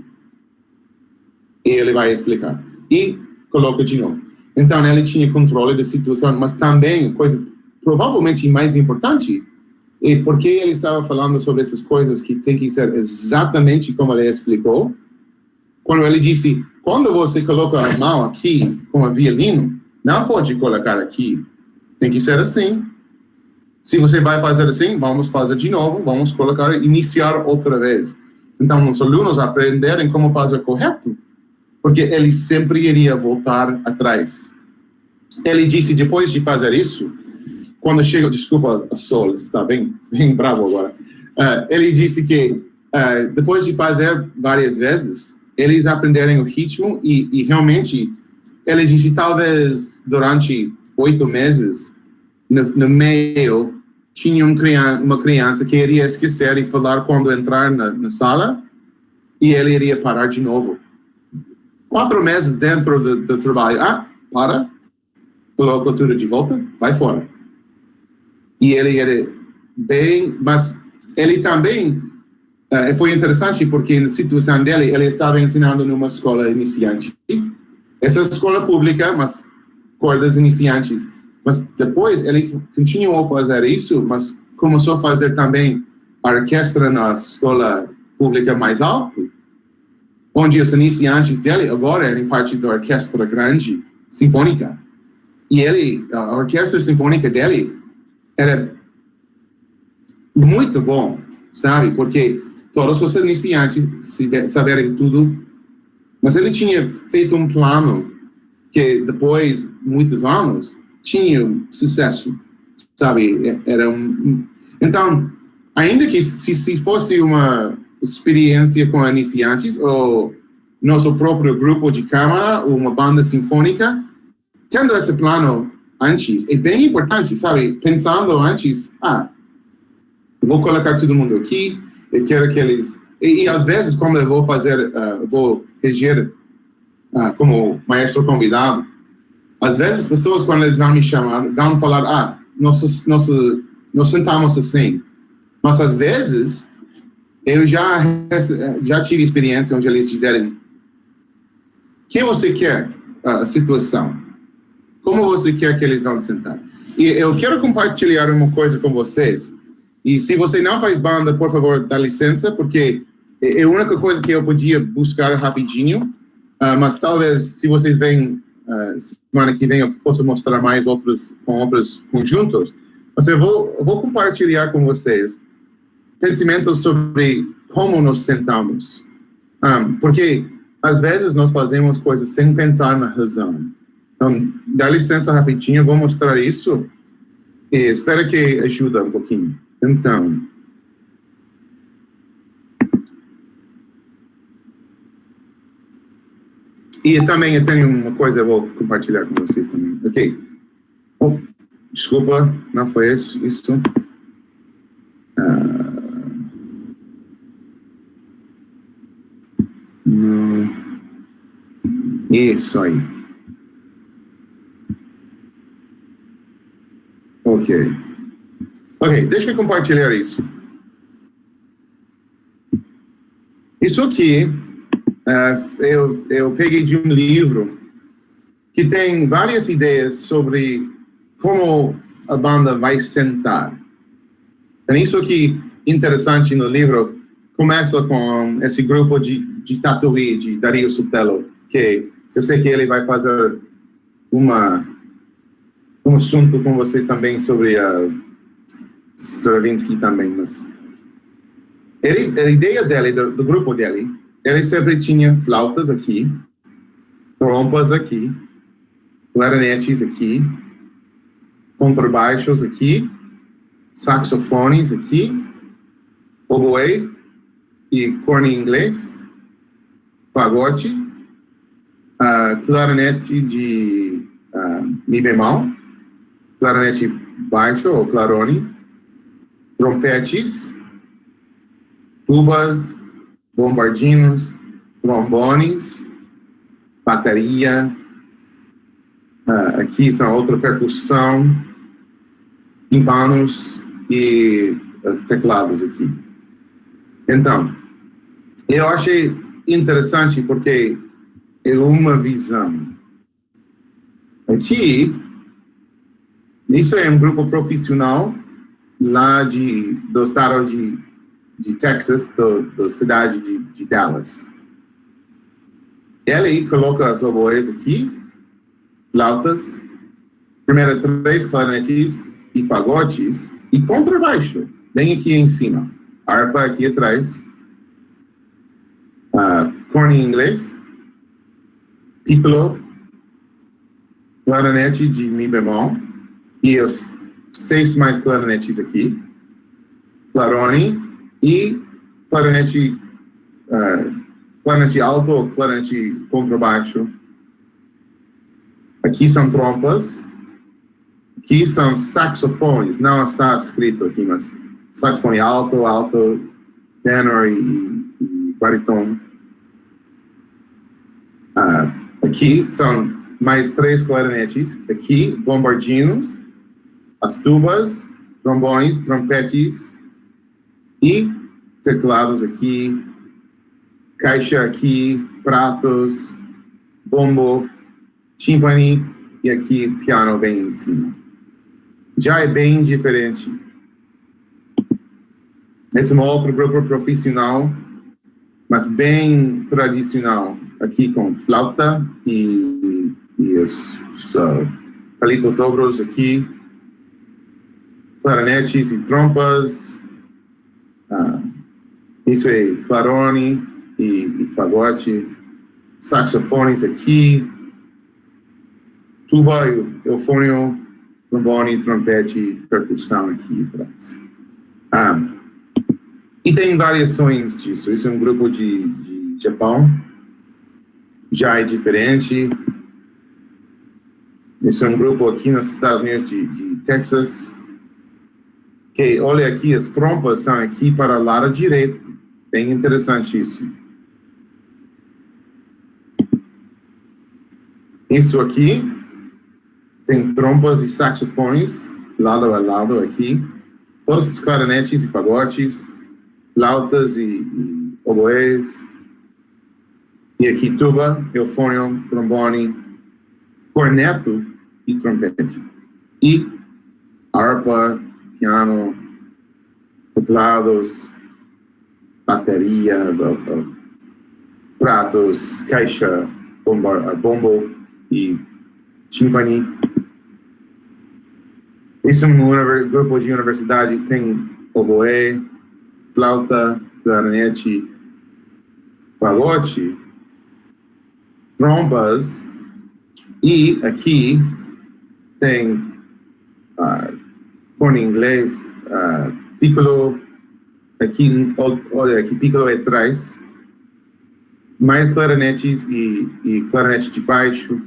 E ele vai explicar. E coloca de novo. Então, ele tinha controle da situação, mas também, coisa provavelmente mais importante, é porque ele estava falando sobre essas coisas que tem que ser exatamente como ele explicou. Quando ele disse, quando você coloca a mão aqui com o violino, não pode colocar aqui. Tem que ser assim. Se você vai fazer assim, vamos fazer de novo, vamos colocar, iniciar outra vez. Então, os alunos aprenderem como fazer correto, porque ele sempre iria voltar atrás. Ele disse, depois de fazer isso, quando chega, desculpa, a Sol está bem bravo agora. Ele disse que depois de fazer várias vezes, eles aprenderem o ritmo e realmente, ele disse, talvez durante 8 meses, no meio, tinha uma criança que iria esquecer e falar quando entrar na sala, e ele iria parar de novo. 4 meses dentro do trabalho, para, coloca tudo de volta, vai fora. E ele era bem, mas ele também, foi interessante porque na situação dele, ele estava ensinando numa escola iniciante. Essa escola pública, mas cordas iniciantes. Mas depois ele continuou a fazer isso, mas começou a fazer também a orquestra na escola pública mais alta, onde os iniciantes dele agora eram parte da orquestra grande, sinfônica. E a orquestra sinfônica dele era muito bom, sabe? Porque todos os iniciantes saberem tudo. Mas ele tinha feito um plano que depois, muitos anos, tinha sucesso, sabe? Então, ainda que se fosse uma experiência com iniciantes, ou nosso próprio grupo de câmara, ou uma banda sinfônica, tendo esse plano antes, é bem importante, sabe? Pensando antes, eu vou colocar todo mundo aqui, eu quero que eles... E às vezes, quando eu vou fazer, vou reger como maestro convidado, às vezes, pessoas, quando eles vão me chamar, vão falar, nós sentamos assim. Mas, às vezes, eu já tive experiência onde eles dizem, o que você quer, a situação? Como você quer que eles vão sentar? E eu quero compartilhar uma coisa com vocês. E se você não faz banda, por favor, dá licença, porque é a única coisa que eu podia buscar rapidinho. Mas talvez, se vocês vêm semana que vem, eu posso mostrar mais com outros conjuntos. Mas eu vou compartilhar com vocês pensamentos sobre como nos sentamos. Porque, às vezes, nós fazemos coisas sem pensar na razão. Então, dá licença rapidinho, eu vou mostrar isso. E espero que ajude um pouquinho. Então... E também eu tenho uma coisa que eu vou compartilhar com vocês também. Ok. Desculpa, não foi isso. Isso aí. Ok, deixa eu compartilhar isso. Isso aqui, eu peguei de um livro que tem várias ideias sobre como a banda vai sentar. E isso aqui, interessante no livro, começa com esse grupo de Tatuí, de Dario Sotelo, que eu sei que ele vai fazer um assunto com vocês também sobre Stravinsky também, mas a ideia dele, do grupo dele, ele sempre tinha flautas aqui, trompas aqui, clarinetes aqui, contrabaixos aqui, saxofones aqui, oboe e corno inglês, fagote, clarinete de mi bemol, clarinete baixo ou clarone, trompetes, tubas, bombardinos, trombones, bateria, aqui são outra percussão, timpanos e os teclados aqui. Então, eu achei interessante porque é uma visão. Aqui, isso é um grupo profissional lá do estado de Texas, da cidade de Dallas. Ele coloca as oboes aqui, flautas, primeiro 3 clarinetes e fagotes, e contrabaixo, bem aqui em cima. Harpa aqui atrás, corno inglês, piccolo, clarinete de mi bemol, e os 6 mais clarinetes aqui, clarone e clarinete alto ou clarinete contrabaixo. Aqui são trompas, aqui são saxofones, não está escrito aqui, mas saxofone alto, tenor e barítono. Aqui são mais 3 clarinetes, aqui bombardinos, as tubas, trombones, trompetes e teclados aqui, caixa aqui, pratos, bombo, timpani e aqui piano bem em cima. Já é bem diferente. Esse é um outro grupo profissional, mas bem tradicional. Aqui com flauta e os palitos dobros aqui, clarinetes e trompas. Isso é clarone e fagote. Saxofones aqui, tuba, eufônio, trombone, trompete, percussão aqui atrás. E tem variações disso. Isso é um grupo de Japão. Já é diferente. Esse é um grupo aqui nos Estados Unidos de Texas. Que, olha aqui, as trompas são aqui para o lado direito. Bem interessante isso. Isso aqui tem trompas e saxofones lado a lado aqui. Todos os clarinetes e fagotes, flautas e oboés. E aqui tuba, eufônio, trombone, corneto e trompete. E harpa, piano, teclados, bateria, pratos, caixa, bombo e timpani. Esse é um grupo de universidade, tem oboé, flauta, clarinete, fagote, trombas, e aqui tem corno inglês, piccolo, aqui, olha, aqui piccolo é atrás, mais clarinetes e clarinete de baixo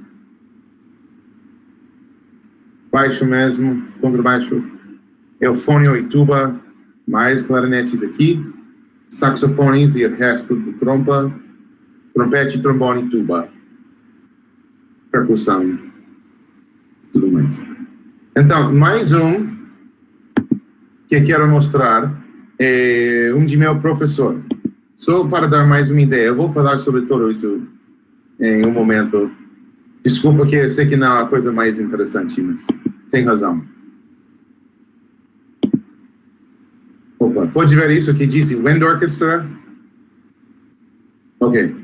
mesmo, contrabaixo, eufônio e tuba, mais clarinetes aqui, saxofones e o resto de trompa, trompete, trombone e tuba, percussão, tudo mais. Então, mais um que eu quero mostrar é um de meu professor, Só para dar mais uma ideia, eu vou falar sobre tudo isso em um momento. Desculpa que eu sei que não é a coisa mais interessante, mas tem razão. Opa, pode ver isso que disse Wind Orchestra? Ok.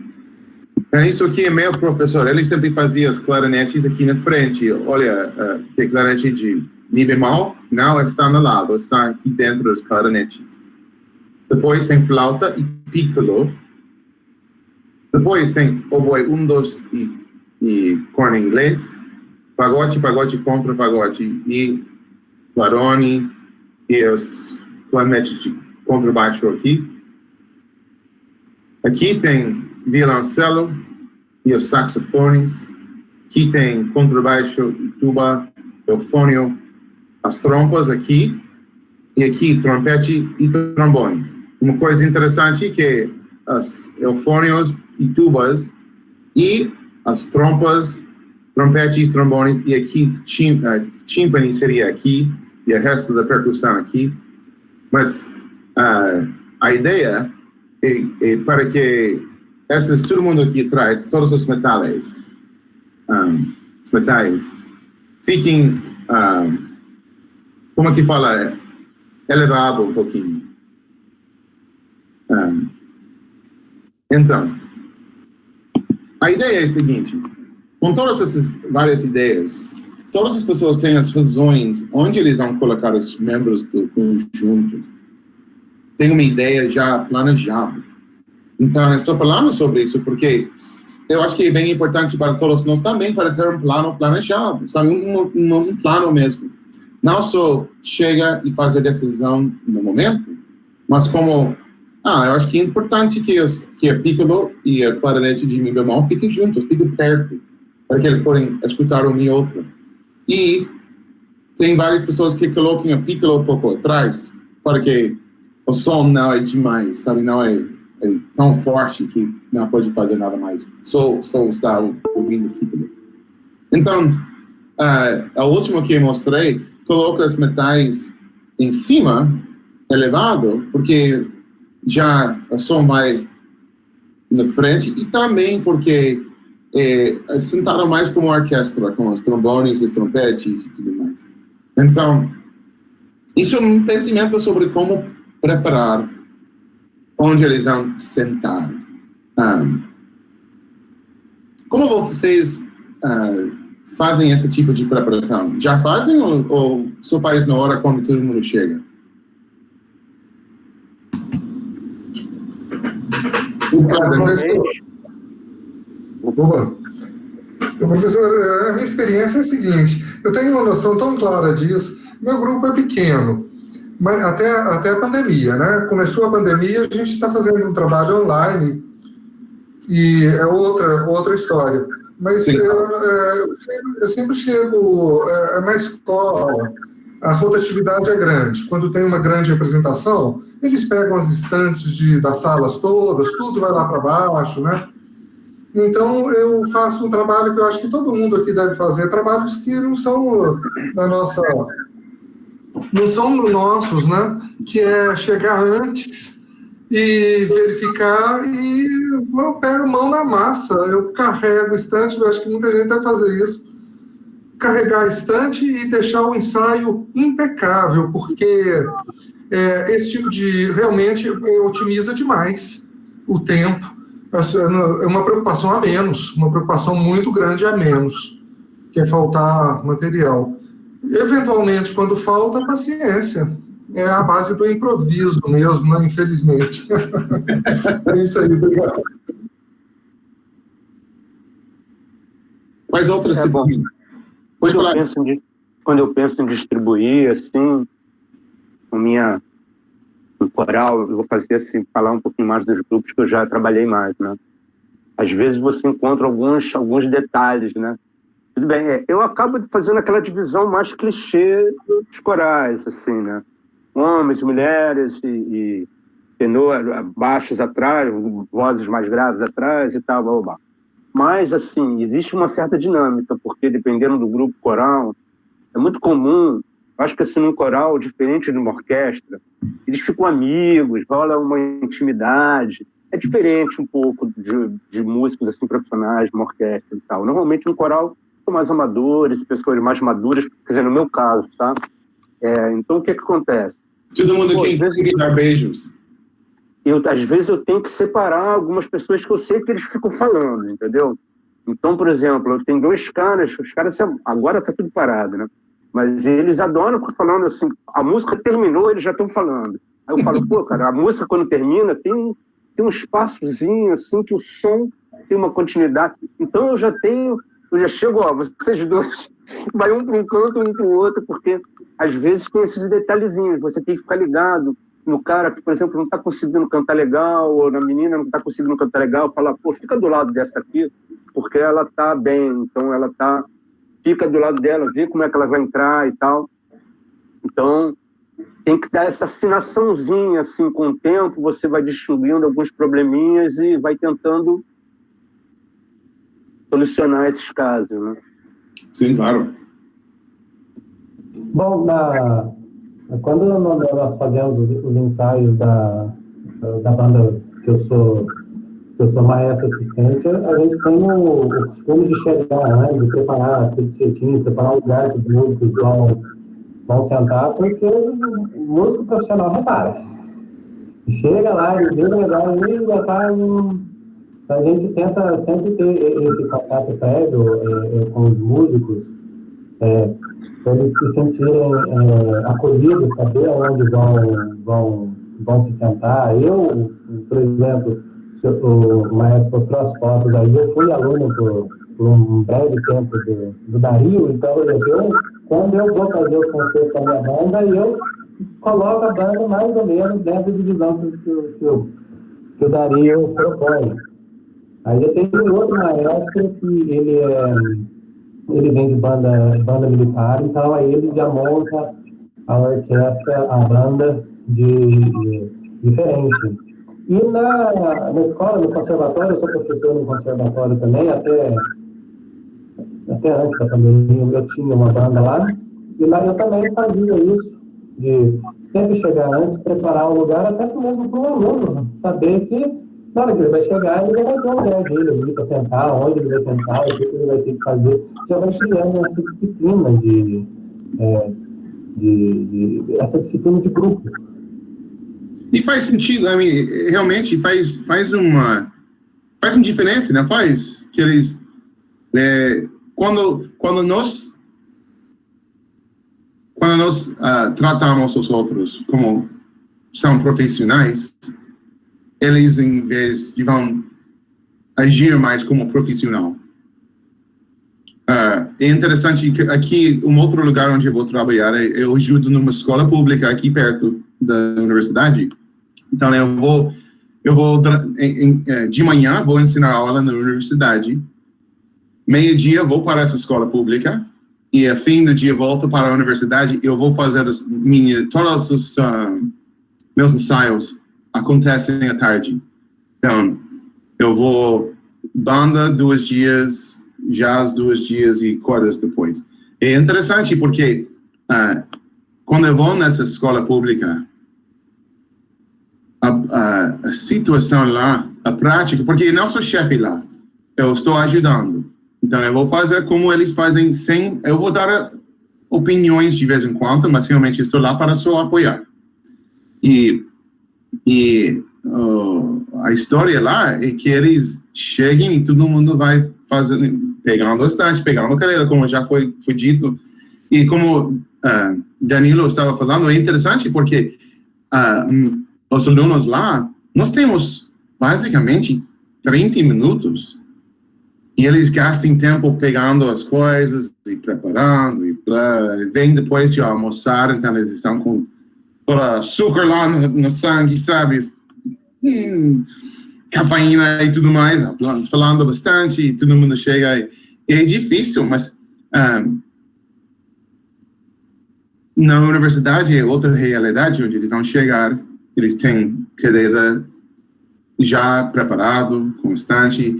Então, isso aqui é meu professor, ele sempre fazia as clarinetes aqui na frente. Olha, que clarinete de Mi bemol não está no lado, está aqui dentro dos clarinetes. Depois tem flauta e piccolo. Depois tem oboe 1, 2 e corno inglês. Fagote, fagote, contra fagote e clarone e os clarinetes de contrabaixo aqui. Aqui tem violoncelo e os saxofones. Aqui tem contrabaixo e tuba, eufônio, as trompas aqui. E aqui trompete e trombone. Uma coisa interessante é que os eufônios e tubas e as trompas, trompetes, trombones e aqui timpani seria aqui e o resto da percussão aqui. Mas a ideia é para que todo mundo aqui atrás, todos os metais, fiquem, como é que fala, elevado um pouquinho. Então, a ideia é a seguinte, com todas essas várias ideias, todas as pessoas têm as razões onde eles vão colocar os membros do conjunto. Tem uma ideia já planejada. Então, eu estou falando sobre isso porque eu acho que é bem importante para todos nós também para ter um plano planejado, sabe? Um plano mesmo. Não só chega e fazer decisão no momento, mas como, eu acho que é importante que a piccolo e a clarinete de mi bemol fiquem juntos, fiquem perto, para que eles possam escutar um e outro. E tem várias pessoas que colocam a piccolo um pouco atrás, para que o som não é demais, sabe? Não é tão forte que não pode fazer nada mais. Só está ouvindo piccolo. Então, a última que eu mostrei, coloca os metais em cima, elevado, porque já o som vai na frente e também porque sentaram mais como orquestra, com os trombones, os trompetes e tudo mais. Então, isso é um pensamento sobre como preparar onde eles vão sentar. Como vocês fazem esse tipo de preparação? Já fazem ou só faz na hora quando todo mundo chega? Professor, a minha experiência é a seguinte, eu tenho uma noção tão clara disso, meu grupo é pequeno, mas até a pandemia, né? Começou a pandemia, a gente está fazendo um trabalho online e é outra história. Mas eu sempre chego na escola, a rotatividade é grande. Quando tem uma grande representação, eles pegam as estantes das salas todas, tudo vai lá para baixo, né? Então, eu faço um trabalho que eu acho que todo mundo aqui deve fazer, trabalhos que não são não são nossos, né? Que é chegar antes e verificar e eu pego a mão na massa, eu carrego o estante, eu acho que muita gente deve fazer isso, carregar a estante e deixar o ensaio impecável, porque esse tipo de, realmente, otimiza demais o tempo, é uma preocupação a menos, uma preocupação muito grande a menos, que é faltar material. Eventualmente, quando falta, paciência. É a base do improviso mesmo, né? Infelizmente. É isso aí, obrigado. Quais outras cidades? Quando eu penso em distribuir, assim, no coral, eu vou fazer assim, falar um pouquinho mais dos grupos que eu já trabalhei mais, né? Às vezes você encontra alguns detalhes, né? Tudo bem, eu acabo fazendo aquela divisão mais clichê dos corais, assim, né? Homens, mulheres e tenor, baixos atrás, vozes mais graves atrás e tal, blá, blá, blá. Mas, assim, existe uma certa dinâmica, porque dependendo do grupo coral, é muito comum, acho que assim, num coral, diferente de uma orquestra, eles ficam amigos, rola uma intimidade, é diferente um pouco de músicos assim, profissionais, uma orquestra e tal. Normalmente no coral são mais amadores, pessoas mais maduras, quer dizer, no meu caso, tá? Então o que acontece? Todo mundo aqui tem que dar beijos. Às vezes eu tenho que separar algumas pessoas que eu sei que eles ficam falando, entendeu? Então, por exemplo, eu tenho 2 caras, os caras agora tá tudo parado, né? Mas eles adoram ficar falando assim, a música terminou, eles já estão falando. Aí eu falo, pô, cara, a música quando termina tem um espaçozinho assim que o som tem uma continuidade. Então eu já chego, ó, vocês dois, vai um para um canto, um para o outro, porque às vezes tem esses detalhezinhos, você tem que ficar ligado no cara que, por exemplo, não está conseguindo cantar legal, ou na menina não está conseguindo cantar legal, falar, pô, fica do lado dessa aqui, porque ela está bem, então fica do lado dela, vê como é que ela vai entrar e tal. Então, tem que dar essa afinaçãozinha, assim, com o tempo, você vai distinguindo alguns probleminhas e vai tentando solucionar esses casos, né? Sim, claro. Bom, quando nós fazemos os ensaios da banda que eu sou maestro assistente, a gente tem o costume de chegar antes e preparar tudo certinho, preparar o lugar que os músicos vão sentar, porque o músico profissional repara. Chega lá e vê o negócio e já sai. A gente tenta sempre ter esse contato prévio com os músicos, para eles se sentirem acolhidos, saber onde vão se sentar. Eu, por exemplo, o maestro mostrou as fotos aí, eu fui aluno por um breve tempo do Dario, então quando eu vou fazer os concertos com a minha banda, eu coloco a banda mais ou menos nessa divisão que o Dario propõe. Aí eu tenho outro maestro que ele vem de banda militar, então aí ele já monta a orquestra, a banda diferente. E na escola, no conservatório, eu sou professor no conservatório também, até antes da pandemia eu tinha uma banda lá, e lá eu também fazia isso, de sempre chegar antes, preparar o lugar, até mesmo para o aluno, saber que na hora que ele vai chegar, ele vai ter o lugar dele ali para sentar, onde ele vai sentar, o que ele vai ter que fazer. Já vai criando essa disciplina essa disciplina de grupo. E faz sentido, realmente faz uma diferença, né? Faz que eles quando nós tratamos os outros como são profissionais, eles, em vez de vão agir mais como profissional. É interessante que aqui, um outro lugar onde eu vou trabalhar, eu ajudo numa escola pública aqui perto da universidade. Então, eu vou de manhã, vou ensinar aula na universidade. Meio-dia, vou para essa escola pública. E, a fim do dia, volto para a universidade. Eu vou fazer todos os meus ensaios acontecem à tarde. Então, eu vou banda 2 dias, jazz 2 dias e cordas depois. É interessante porque quando eu vou nessa escola pública, a situação lá, a prática, porque eu não sou chefe lá, eu estou ajudando. Então, eu vou fazer como eles fazem eu vou dar opiniões de vez em quando, mas realmente estou lá para só apoiar. E a história lá é que eles cheguem e todo mundo vai fazendo, pegando a estante, pegando a cadeira, como já foi dito. E como Danilo estava falando, é interessante porque os alunos lá, nós temos basicamente 30 minutos e eles gastam tempo pegando as coisas e preparando e vem depois de almoçar, então eles estão com todo açúcar lá no sangue, sabe? Cafeína e tudo mais, falando bastante, e todo mundo chega e é difícil, mas na universidade é outra realidade, onde eles vão chegar, eles têm cadeira já preparado, constante,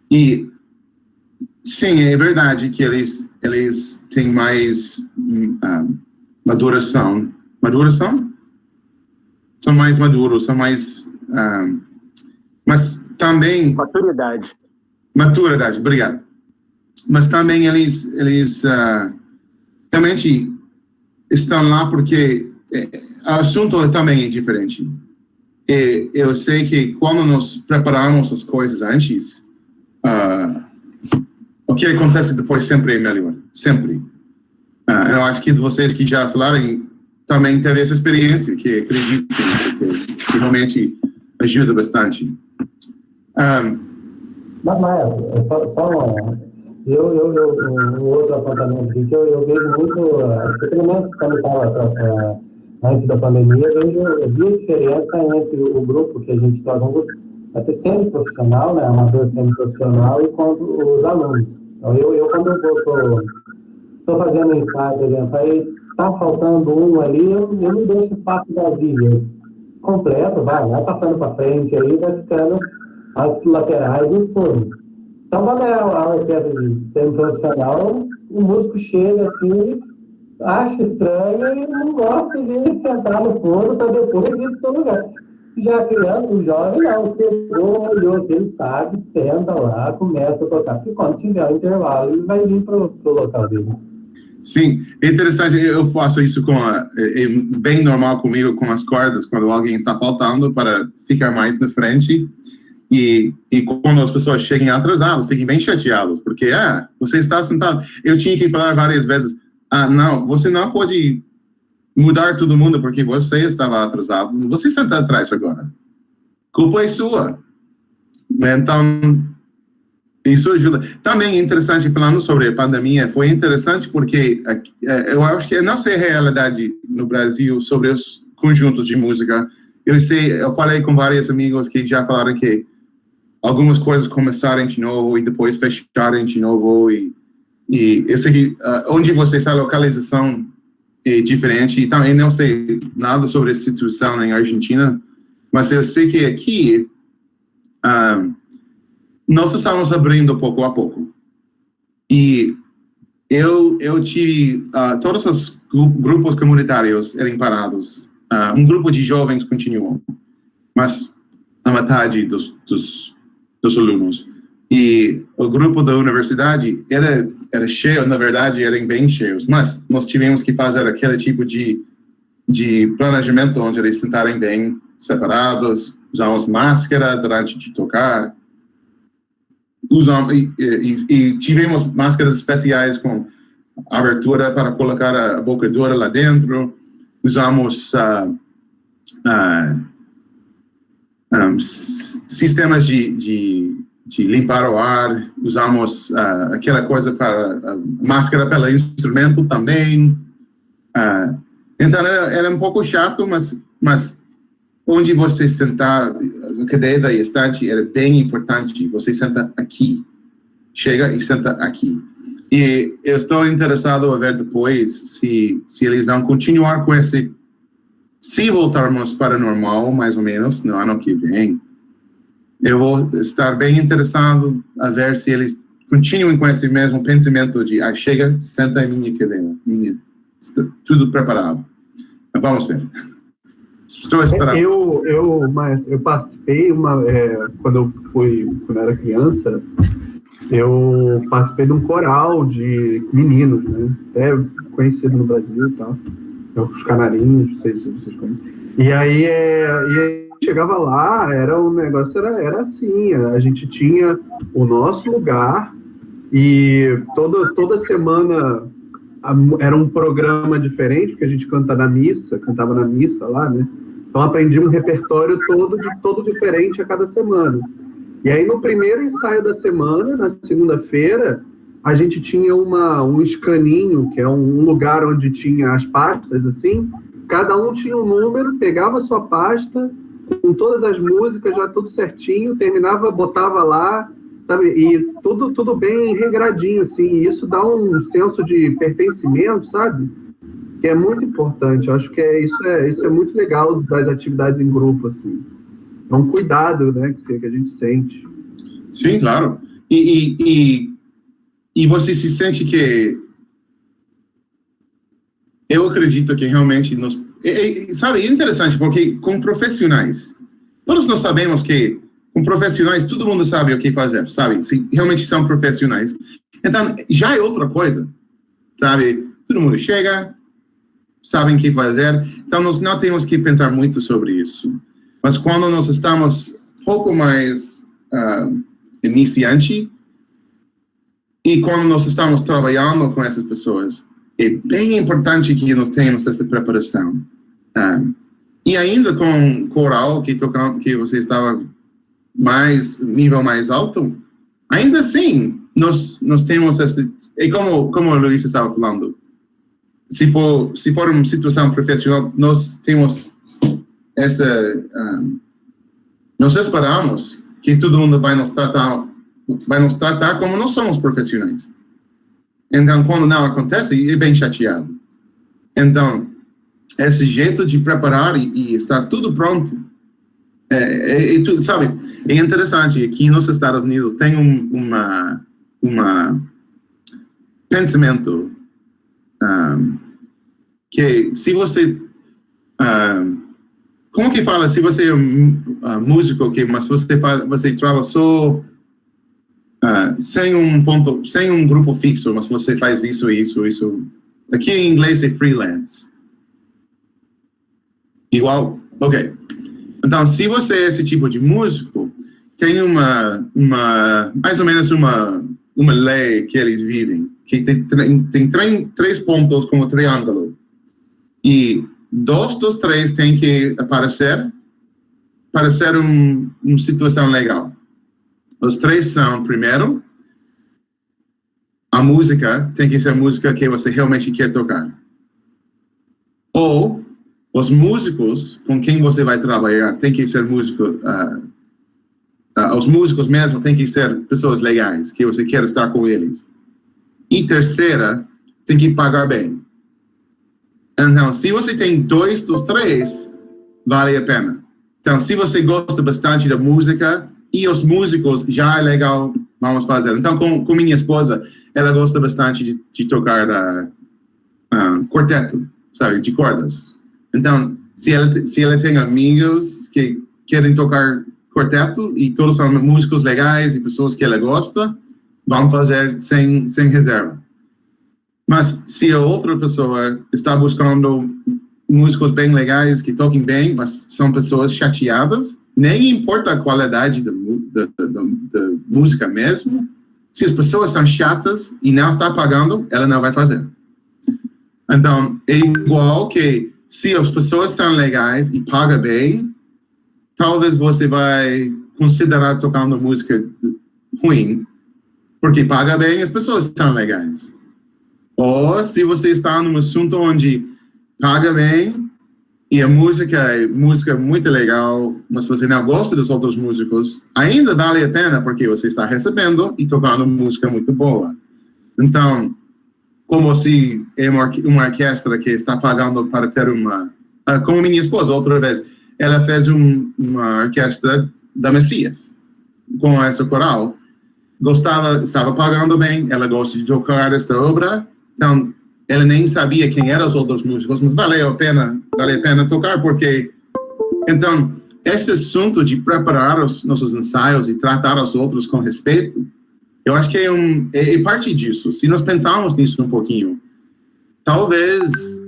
e sim, é verdade que eles têm mais Mas também... Maturidade, obrigado. Mas também eles realmente estão lá porque o assunto também é diferente. E eu sei que quando nós preparamos as coisas antes, o que acontece depois sempre é melhor, sempre. Eu acho que vocês que já falaram também teve essa experiência, que acredito que realmente ajuda bastante. Mas, é só um outro apontamento aqui que eu vejo muito, acho que pelo menos quando estava antes da pandemia, eu vi a diferença entre o grupo que a gente toca, um grupo até semi-profissional, né, amador semi-profissional, e quando os alunos. Então, quando eu estou fazendo um ensaio, por exemplo, aí está faltando um ali, eu não deixo espaço vazio, completo, vai passando para frente, aí vai ficando as laterais e os turnos. Então, quando é a orquestra de semi-profissional, o músico chega assim, acha estranho e não gosta de sentar no fundo para depois ir para o lugar. Já criando, o jovem não, pegou, olhou, ele sabe, senta lá, começa a tocar, porque quando tiver o intervalo, ele vai vir para o local dele. Sim, é interessante, eu faço isso é bem normal comigo com as cordas, quando alguém está faltando para ficar mais na frente, e quando as pessoas chegam atrasadas, fiquem bem chateadas, porque, você está sentado, eu tinha que falar várias vezes, não, você não pode mudar todo mundo porque você estava atrasado, você senta atrás agora, culpa é sua. Então, isso ajuda. Também é interessante, falando sobre a pandemia, foi interessante porque eu acho que a nossa realidade no Brasil sobre os conjuntos de música, eu falei com vários amigos que já falaram que algumas coisas começarem de novo e depois fecharem de novo, e eu sei que onde você está, a localização é diferente, e também não sei nada sobre a situação em Argentina, mas eu sei que aqui nós estamos abrindo pouco a pouco. E eu tive todos os grupos comunitários eram parados. Um grupo de jovens continuou, mas a metade dos alunos. E o grupo da universidade era cheio, na verdade, eram bem cheios, mas nós tivemos que fazer aquele tipo de planejamento onde eles sentarem bem separados, usamos máscara durante de tocar, e tivemos máscaras especiais com abertura para colocar a bocadura lá dentro, usamos sistemas de limpar o ar, usamos aquela coisa para máscara pelo instrumento também. Então era um pouco chato, mas onde você sentar, a cadeira e a estante era bem importante. Você senta aqui, chega e senta aqui. E eu estou interessado a ver depois se eles vão continuar com esse, se voltarmos para o normal, mais ou menos, no ano que vem. Eu vou estar bem interessado a ver se eles continuam com esse mesmo pensamento de chega, senta em minha cadeira, tudo preparado. Vamos ver. Estou esperando. Eu participei quando eu era criança, eu participei de um coral de meninos, né? Até conhecido no Brasil e tal. Os Canarinhos, não sei se vocês conhecem. E aí chegava lá, o negócio era assim, a gente tinha o nosso lugar e toda semana era um programa diferente, porque a gente cantava na missa lá, né? Então aprendi um repertório todo diferente a cada semana. E aí no primeiro ensaio da semana, na segunda-feira, a gente tinha um escaninho, que é um lugar onde tinha as pastas, assim, cada um tinha um número, pegava a sua pasta, com todas as músicas, já tudo certinho, terminava, botava lá, sabe? E tudo bem regradinho, assim, e isso dá um senso de pertencimento, sabe? Que é muito importante. Eu acho que isso é muito legal das atividades em grupo, assim. É um cuidado, né, que a gente sente. Sim, claro. E você se sente que... Eu acredito que realmente sabe, é interessante, porque com profissionais, todos nós sabemos que com profissionais, todo mundo sabe o que fazer, sabe? Se realmente são profissionais. Então, já é outra coisa, sabe? Todo mundo chega, sabem o que fazer. Então, nós não temos que pensar muito sobre isso. Mas quando nós estamos um pouco mais iniciante, e quando nós estamos trabalhando com essas pessoas, é bem importante que nós tenhamos essa preparação. E ainda com coral, que você estava nível mais alto, ainda assim, nós temos esse... E como a Luísa estava falando, se for uma situação profissional, nós temos essa... nós esperamos que todo mundo vai nos tratar como nós somos profissionais. Então, quando não acontece, é bem chateado. Então, esse jeito de preparar e estar tudo pronto, sabe, é interessante. Aqui nos Estados Unidos tem pensamento que se você... como que fala? Se você é músico, mas você trabalha só sem um grupo fixo, mas você faz isso. Aqui em inglês é freelance. Igual, ok. Então, se você é esse tipo de músico, tem mais ou menos uma lei que eles vivem, que tem 3 pontos como triângulo. E 2 dos 3 tem que parecer uma situação legal. Os 3 são, primeiro, a música tem que ser música que você realmente quer tocar. Ou os músicos com quem você vai trabalhar tem que ser os músicos mesmo têm que ser pessoas legais, que você quer estar com eles. E terceira, tem que pagar bem. Então, se você tem 2 dos 3, vale a pena. Então, se você gosta bastante da música e os músicos, já é legal, vamos fazer. Então, com minha esposa, ela gosta bastante de tocar quarteto, sabe, de cordas. Então, se ela tem amigos que querem tocar quarteto e todos são músicos legais e pessoas que ela gosta, vamos fazer sem reserva. Mas se a outra pessoa está buscando músicos bem legais, que toquem bem, mas são pessoas chateadas, nem importa a qualidade da música mesmo, se as pessoas são chatas e não está pagando, ela não vai fazer. Então, é igual que se as pessoas são legais e pagam bem, talvez você vai considerar tocando música ruim, porque paga bem, as pessoas são legais. Ou se você está num assunto onde paga bem e a música é muito legal, mas você não gosta dos outros músicos, ainda vale a pena porque você está recebendo e tocando música muito boa. Então, como se é uma orquestra que está pagando para ter como minha esposa, outra vez, ela fez uma orquestra da Messias, com essa coral. Estava pagando bem, ela gosta de tocar esta obra, então ela nem sabia quem eram os outros músicos, mas vale a pena tocar, porque... Então, esse assunto de preparar os nossos ensaios e tratar os outros com respeito, eu acho que é parte disso. Se nós pensarmos nisso um pouquinho, talvez,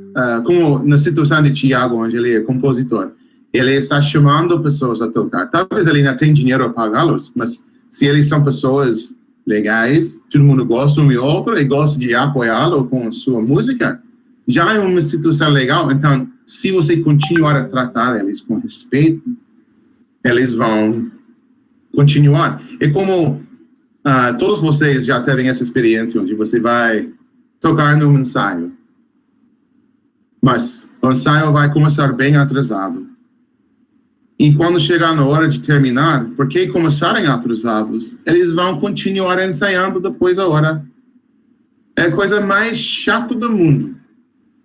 como na situação de Tiago, onde ele é compositor, ele está chamando pessoas a tocar. Talvez ele não tenha dinheiro a pagá-los, mas se eles são pessoas legais, todo mundo gosta um e outro e gosta de apoiá-lo com a sua música, já é uma situação legal. Então, se você continuar a tratar eles com respeito, eles vão continuar. É como todos vocês já têm essa experiência onde você vai tocar num ensaio, mas o ensaio vai começar bem atrasado. E quando chegar na hora de terminar, porque começarem atrasados, eles vão continuar ensaiando depois da hora. É a coisa mais chata do mundo,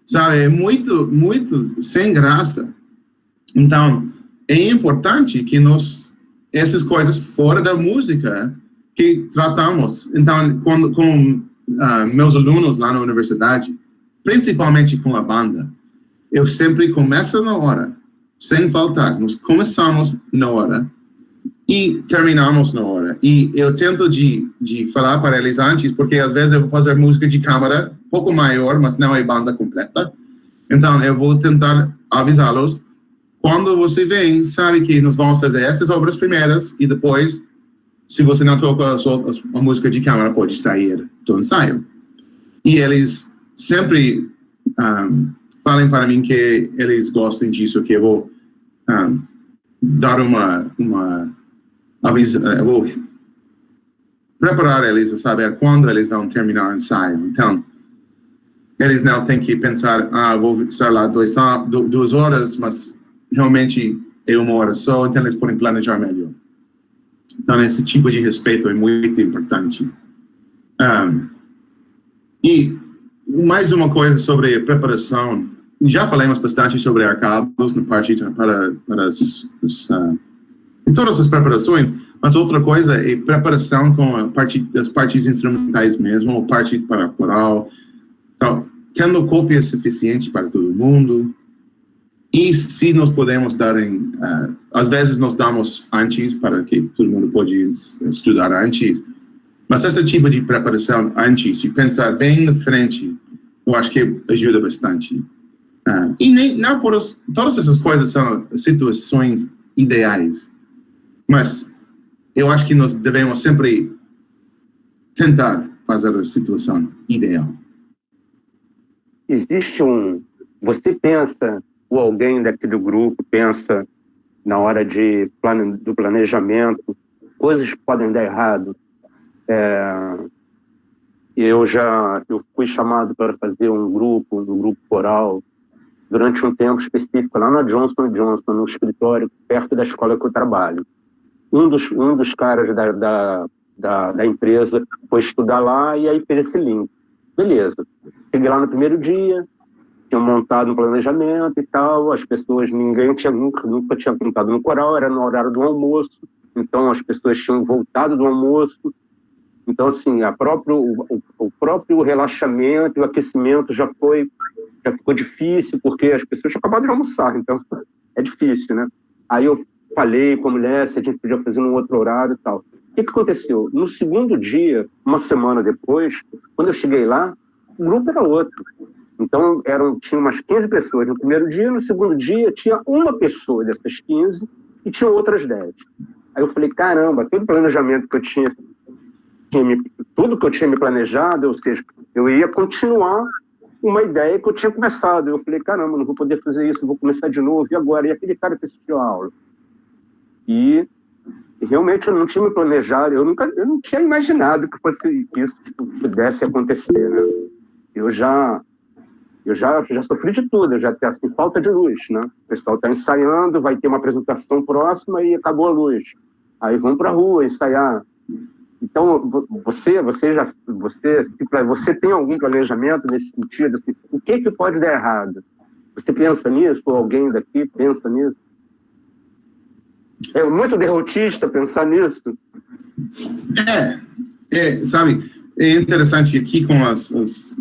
sabe? É muito, muito sem graça. Então, é importante que essas coisas fora da música, que tratamos. Então, com meus alunos lá na universidade, principalmente com a banda, eu sempre começo na hora, sem faltar. Nós começamos na hora. E terminamos na hora. E eu tento de falar para eles antes, porque às vezes eu vou fazer música de câmara, um pouco maior, mas não é banda completa. Então, eu vou tentar avisá-los. Quando você vem, sabe que nós vamos fazer essas obras primeiras, e depois, se você não toca a música de câmara, pode sair do ensaio. E eles sempre falam para mim que eles gostam disso, que eu vou dar eu vou preparar eles a saber quando eles vão terminar o ensaio. Então, eles não têm que pensar, vou estar lá 2 horas, mas realmente é 1 hora só, então eles podem planejar melhor. Então, esse tipo de respeito é muito importante. E mais uma coisa sobre preparação. Já falamos bastante sobre arcados na parte para em todas as preparações, mas outra coisa é preparação com as partes instrumentais mesmo, ou parte para coral. Então, tendo cópia suficiente para todo mundo, e se nós podemos dar às vezes nós damos antes, para que todo mundo pode estudar antes, mas esse tipo de preparação antes, de pensar bem na frente, eu acho que ajuda bastante. E não por todas essas coisas são situações ideais, mas eu acho que nós devemos sempre tentar fazer a situação ideal. Existe você pensa, ou alguém daqui do grupo pensa, na hora do planejamento, coisas que podem dar errado. Eu fui chamado para fazer um grupo coral, durante um tempo específico, lá na Johnson & Johnson, no escritório, perto da escola que eu trabalho. Um dos caras da empresa foi estudar lá e aí fez esse link. Beleza. Cheguei lá no primeiro dia, tinham montado um planejamento e tal, as pessoas, ninguém nunca tinha cantado no coral, era no horário do almoço, então as pessoas tinham voltado do almoço, então assim, o próprio relaxamento e o aquecimento já ficou difícil, porque as pessoas tinham acabado de almoçar, então é difícil, né? Aí eu falei com a mulher se a gente podia fazer num outro horário e tal. O que aconteceu? No segundo dia, uma semana depois, quando eu cheguei lá, o grupo era outro. Então, tinha umas 15 pessoas no primeiro dia, no segundo dia tinha uma pessoa dessas 15 e tinha outras 10. Aí eu falei, caramba, todo o planejamento que eu tinha tudo que eu tinha me planejado, ou seja, eu ia continuar uma ideia que eu tinha começado. Eu falei, caramba, não vou poder fazer isso, vou começar de novo, e agora? E aquele cara que assistiu a aula? E realmente eu não tinha me planejado, eu não tinha imaginado que isso pudesse acontecer, né? Eu já sofri de tudo, eu já tenho assim, falta de luz, né? O pessoal está ensaiando, vai ter uma apresentação próxima e acabou a luz. Aí vamos para a rua ensaiar. Então, você tem algum planejamento nesse sentido? Assim, o que pode dar errado? Você pensa nisso? Ou alguém daqui pensa nisso? É muito derrotista pensar nisso. Sabe, é interessante aqui com as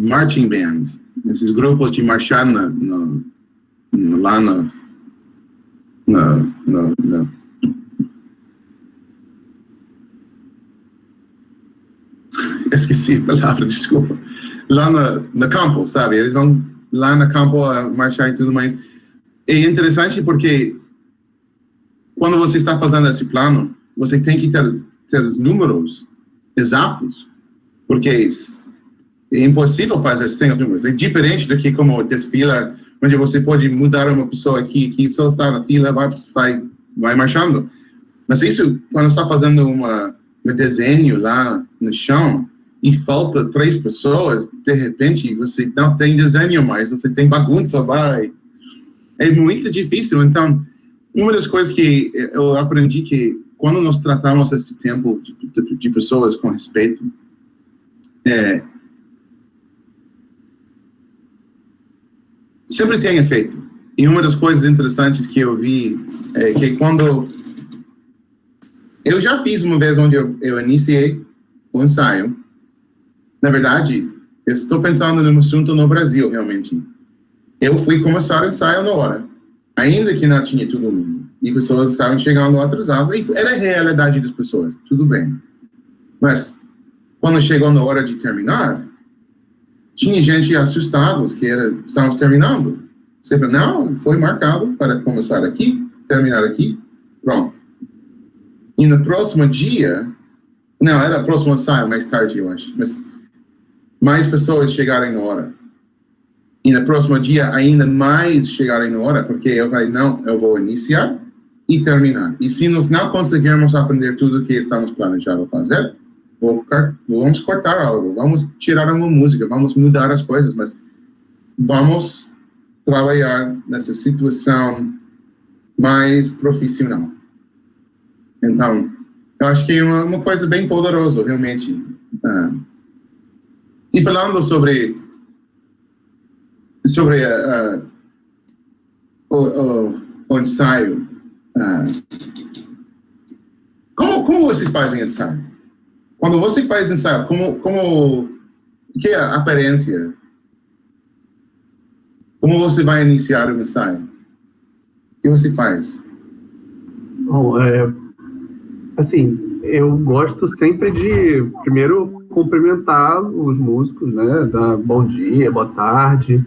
marching bands, esses grupos de marchar lá esqueci a palavra, desculpa. Lá no campo, sabe? Eles vão lá no campo a marchar e tudo mais. É interessante porque quando você está fazendo esse plano, você tem que ter os números exatos, porque é impossível fazer sem os números. É diferente do que como desfila, onde você pode mudar uma pessoa aqui que só está na fila, vai marchando. Mas isso, quando está fazendo um desenho lá no chão, e falta 3 pessoas, de repente você não tem desenho mais, você tem bagunça, é muito difícil. Então, uma das coisas que eu aprendi que quando nós tratamos esse tempo de pessoas com respeito, sempre tem efeito. E uma das coisas interessantes que eu vi é que quando eu já fiz uma vez onde eu iniciei o ensaio, na verdade, eu estou pensando num assunto no Brasil, realmente. Eu fui começar o ensaio na hora, ainda que não tinha todo mundo. E pessoas estavam chegando atrasadas. E era a realidade das pessoas, tudo bem. Mas, quando chegou na hora de terminar, tinha gente assustada que estávamos terminando. Você falou, não, foi marcado para começar aqui, terminar aqui, pronto. E no próximo dia, não, era o próximo ensaio, mais tarde, eu acho, mas mais pessoas chegarem na hora. E no próximo dia, ainda mais chegarem na hora, porque eu falei, não, eu vou iniciar e terminar. E se nós não conseguirmos aprender tudo o que estamos planejando fazer, vamos cortar algo, vamos tirar uma música, vamos mudar as coisas, mas vamos trabalhar nessa situação mais profissional. Então, eu acho que é uma coisa bem poderosa, realmente. E falando sobre o ensaio, como vocês fazem ensaio? Quando você faz ensaio, que é a aparência? Como você vai iniciar o ensaio? O que você faz? Bom, assim, eu gosto sempre de, primeiro, cumprimentar os músicos, né? Dar bom dia, boa tarde.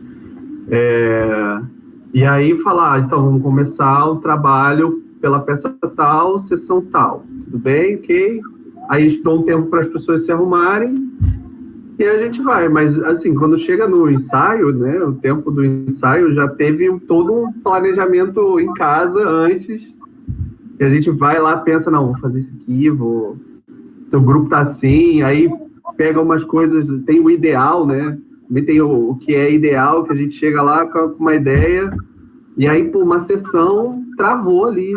E aí falar, então, vamos começar o trabalho pela peça tal, sessão tal. Tudo bem? Ok? Aí dou um tempo para as pessoas se arrumarem e a gente vai. Mas, assim, quando chega no ensaio, né? O tempo do ensaio já teve todo um planejamento em casa antes. E a gente vai lá, pensa, não, vou fazer isso aqui, seu grupo tá assim, aí pega umas coisas, tem o ideal, né? Tem o que é ideal, que a gente chega lá com uma ideia, e aí, por uma sessão, travou ali.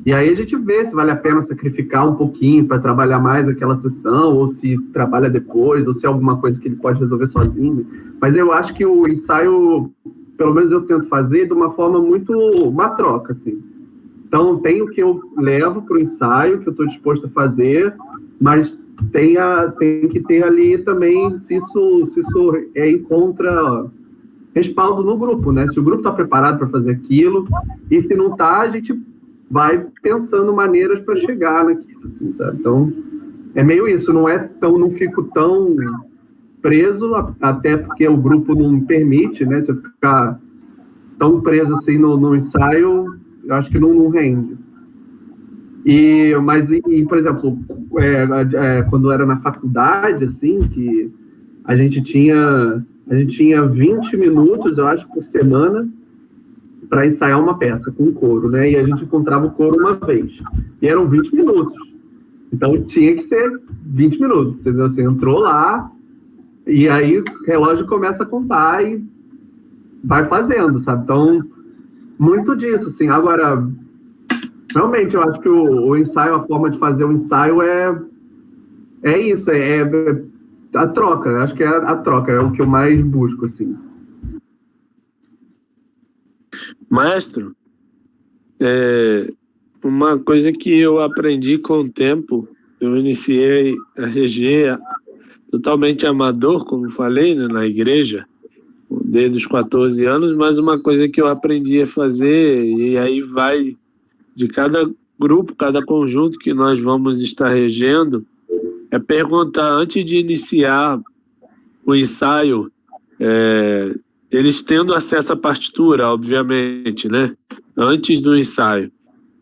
E aí a gente vê se vale a pena sacrificar um pouquinho para trabalhar mais aquela sessão, ou se trabalha depois, ou se é alguma coisa que ele pode resolver sozinho. Mas eu acho que o ensaio, pelo menos eu tento fazer de uma forma muito, uma troca, assim. Então, tem o que eu levo para o ensaio, que eu estou disposto a fazer, mas tem que ter ali também se isso encontra respaldo no grupo, né? Se o grupo está preparado para fazer aquilo, e se não está, a gente vai pensando maneiras para chegar naquilo, assim, sabe? Então, é meio isso, não fico tão preso, até porque o grupo não permite, né? Se eu ficar tão preso assim no ensaio, eu acho que não rende. Mas, por exemplo, quando era na faculdade, assim, que a gente tinha 20 minutos, eu acho, por semana, para ensaiar uma peça com coro, né? E a gente encontrava o coro uma vez. E eram 20 minutos. Então, tinha que ser 20 minutos, entendeu? Você entrou lá, e aí o relógio começa a contar e vai fazendo, sabe? Então, muito disso, assim. Agora, realmente, eu acho que o ensaio, a forma de fazer o ensaio é isso, é a troca. Eu acho que é a troca, é o que eu mais busco, assim. Maestro, uma coisa que eu aprendi com o tempo, eu iniciei a reger totalmente amador, como falei, né, na igreja, desde os 14 anos, mas uma coisa que eu aprendi a fazer, e aí vai de cada grupo, cada conjunto que nós vamos estar regendo, é perguntar, antes de iniciar o ensaio, eles tendo acesso à partitura, obviamente, né? Antes do ensaio,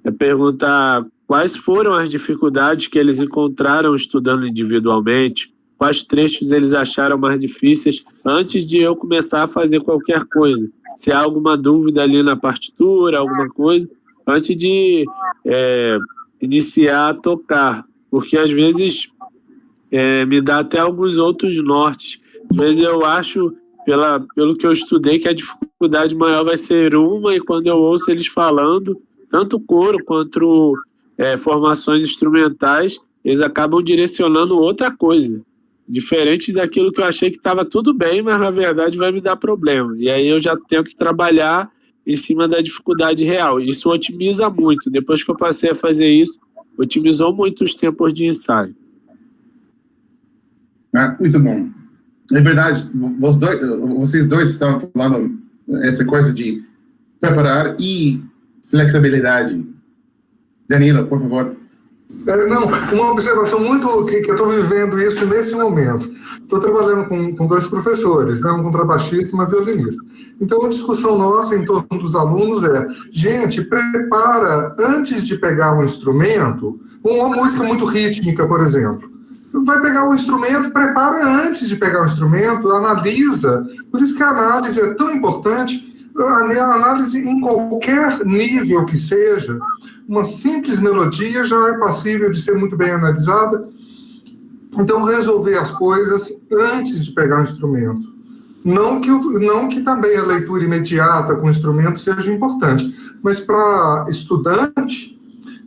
é perguntar quais foram as dificuldades que eles encontraram estudando individualmente, quais trechos eles acharam mais difíceis antes de eu começar a fazer qualquer coisa. Se há alguma dúvida ali na partitura, alguma coisa, antes de iniciar a tocar, porque às vezes me dá até alguns outros nortes. Às vezes eu acho, pelo que eu estudei, que a dificuldade maior vai ser uma, e quando eu ouço eles falando, tanto coro quanto formações instrumentais, eles acabam direcionando outra coisa, diferente daquilo que eu achei que estava tudo bem, mas na verdade vai me dar problema. E aí eu já tento trabalhar em cima da dificuldade real. Isso otimiza muito. Depois que eu passei a fazer isso, otimizou muito os tempos de ensaio. Muito bom. É verdade, vocês dois estavam falando essa coisa de preparar e flexibilidade. Danilo, por favor. Não, uma observação muito que eu estou vivendo isso nesse momento. Estou trabalhando com 2 professores, né, um contrabaixista e uma violinista. Então, a discussão nossa em torno dos alunos é: gente, prepara antes de pegar um instrumento, uma música muito rítmica, por exemplo. Vai pegar o instrumento, prepara antes de pegar o instrumento, analisa. Por isso que a análise é tão importante. A análise em qualquer nível que seja, uma simples melodia já é passível de ser muito bem analisada. Então, resolver as coisas antes de pegar o instrumento. Não que também a leitura imediata com o instrumento seja importante, mas para estudante,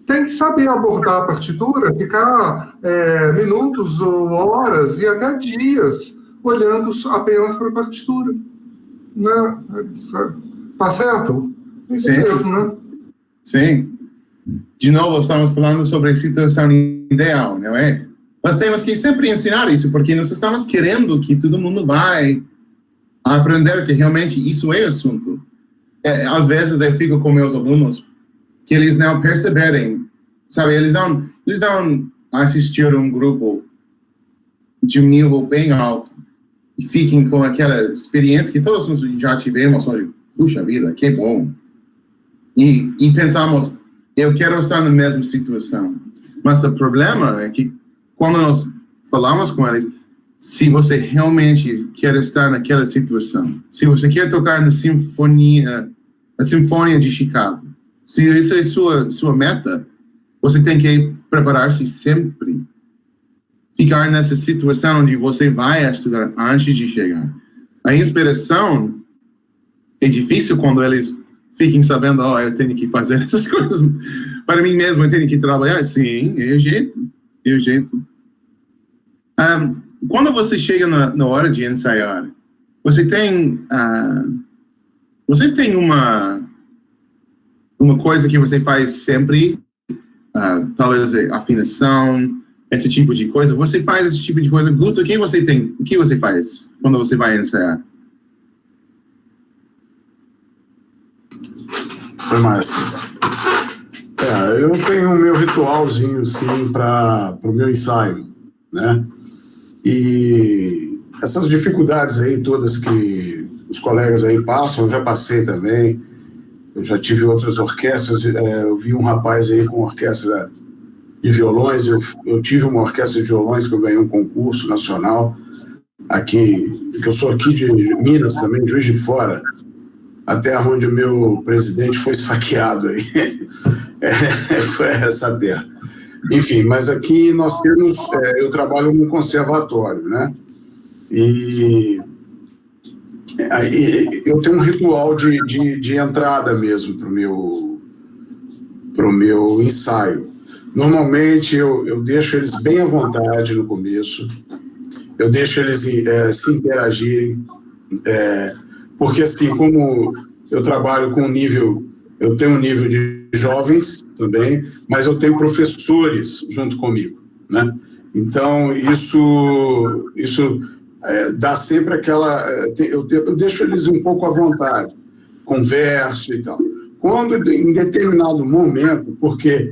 tem que saber abordar a partitura, ficar minutos ou horas e até dias olhando apenas para a partitura. Né? Tá certo? Isso Sim. mesmo, né? Sim. De novo, estamos falando sobre a situação ideal, não é? Nós temos que sempre ensinar isso, porque nós estamos querendo que todo mundo vai aprender que realmente isso é assunto. Às vezes eu fico com meus alunos que eles não perceberem, sabe? Eles vão assistir um grupo de um nível bem alto e fiquem com aquela experiência que todos nós já tivemos, olha, puxa vida, que bom. E pensamos, eu quero estar na mesma situação. Mas o problema é que quando nós falamos com eles, se você realmente quer estar naquela situação, se você quer tocar na Sinfonia de Chicago, se isso é sua meta, você tem que preparar-se sempre. Ficar nessa situação onde você vai estudar antes de chegar. A inspiração é difícil quando eles fiquem sabendo, eu tenho que fazer essas coisas para mim mesmo, eu tenho que trabalhar. Sim, é o jeito. Quando você chega na hora de ensaiar, vocês têm uma coisa que você faz sempre, talvez afinação, esse tipo de coisa. Você faz esse tipo de coisa. Guto, o que você faz quando você vai ensaiar? Oi, Maestro. Eu tenho o meu ritualzinho, sim, para o meu ensaio, né? E essas dificuldades aí todas que os colegas aí passam, eu já passei também. Eu já tive outras orquestras, eu vi um rapaz aí com orquestra de violões, eu tive uma orquestra de violões que eu ganhei um concurso nacional aqui, que eu sou aqui de Minas também, Juiz de Fora, a terra onde o meu presidente foi esfaqueado aí. Foi essa terra. Enfim, mas aqui nós temos, eu trabalho no conservatório, né? E eu tenho um ritual de entrada mesmo pro meu ensaio. Normalmente eu deixo eles bem à vontade no começo, eu deixo eles se interagirem, porque assim, como eu trabalho com eu tenho um nível de jovens também, mas eu tenho professores junto comigo, né? Então, isso dá sempre aquela... Eu deixo eles um pouco à vontade, converso e tal. Quando, em determinado momento, porque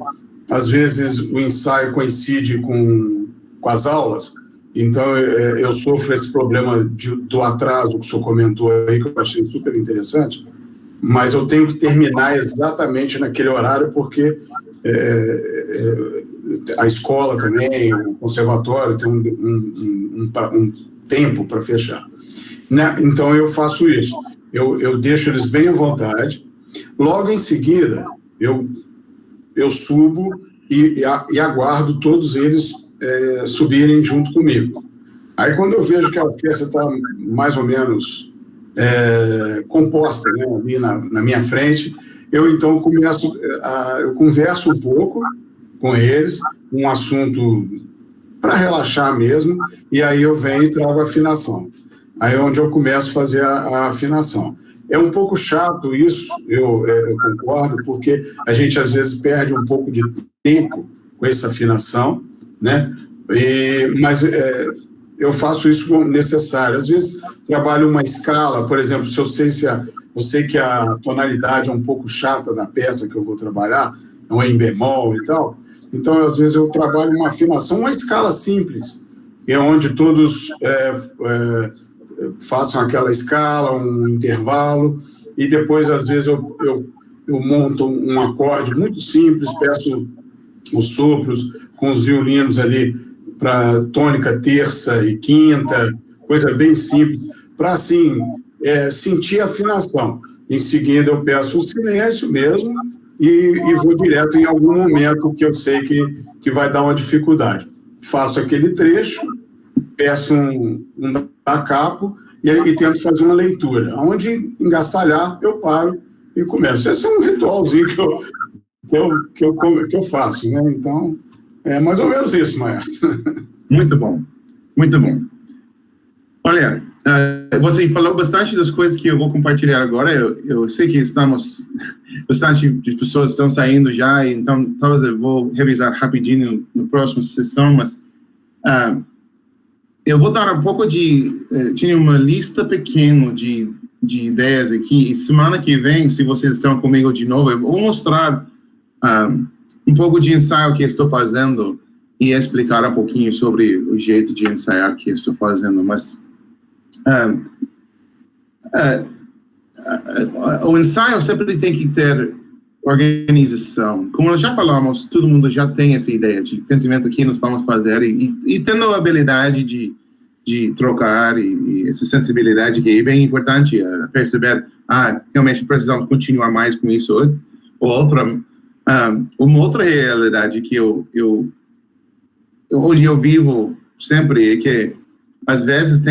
às vezes o ensaio coincide com as aulas, então eu sofro esse problema do atraso que o senhor comentou aí, que eu achei super interessante, mas eu tenho que terminar exatamente naquele horário, porque a escola também, o conservatório tem um tempo para fechar. Né? Então eu faço isso, eu deixo eles bem à vontade, logo em seguida eu subo e aguardo todos eles subirem junto comigo. Aí quando eu vejo que a orquestra está mais ou menos composta, né, ali na minha frente, eu então eu converso um pouco com eles, um assunto para relaxar mesmo, e aí eu venho e trago a afinação. Aí é onde eu começo a fazer a afinação. É um pouco chato isso, eu concordo, porque a gente às vezes perde um pouco de tempo com essa afinação, né? Mas eu faço isso como necessário. Às vezes trabalho uma escala, por exemplo, se eu sei se eu sei que a tonalidade é um pouco chata da peça que eu vou trabalhar, é um em bemol e tal, então às vezes eu trabalho uma afinação, uma escala simples, é onde todos façam aquela escala, um intervalo, e depois às vezes eu monto um acorde muito simples, peço os sopros com os violinos ali para tônica, terça e quinta, coisa bem simples, para assim sentir a afinação. Em seguida eu peço o silêncio mesmo e vou direto em algum momento que eu sei que vai dar uma dificuldade. Faço aquele trecho, peço um da capo e tento fazer uma leitura. Onde engastalhar, eu paro e começo. Esse é um ritualzinho que eu faço, né? Então, é mais ou menos isso, maestro. Muito bom, muito bom. Olha, você falou bastante das coisas que eu vou compartilhar agora. Eu sei que bastante de pessoas estão saindo já, então talvez eu vou revisar rapidinho na próxima sessão, mas eu vou dar um pouco tinha uma lista pequena de ideias aqui, e semana que vem, se vocês estão comigo de novo, eu vou mostrar um pouco de ensaio que estou fazendo e explicar um pouquinho sobre o jeito de ensaiar que estou fazendo, mas o ensaio sempre tem que ter organização. Como nós já falamos, todo mundo já tem essa ideia de pensamento que nós vamos fazer e tendo a habilidade de trocar e essa sensibilidade que é bem importante, perceber, realmente precisamos continuar mais com isso. Uma outra realidade que onde eu vivo sempre é que às vezes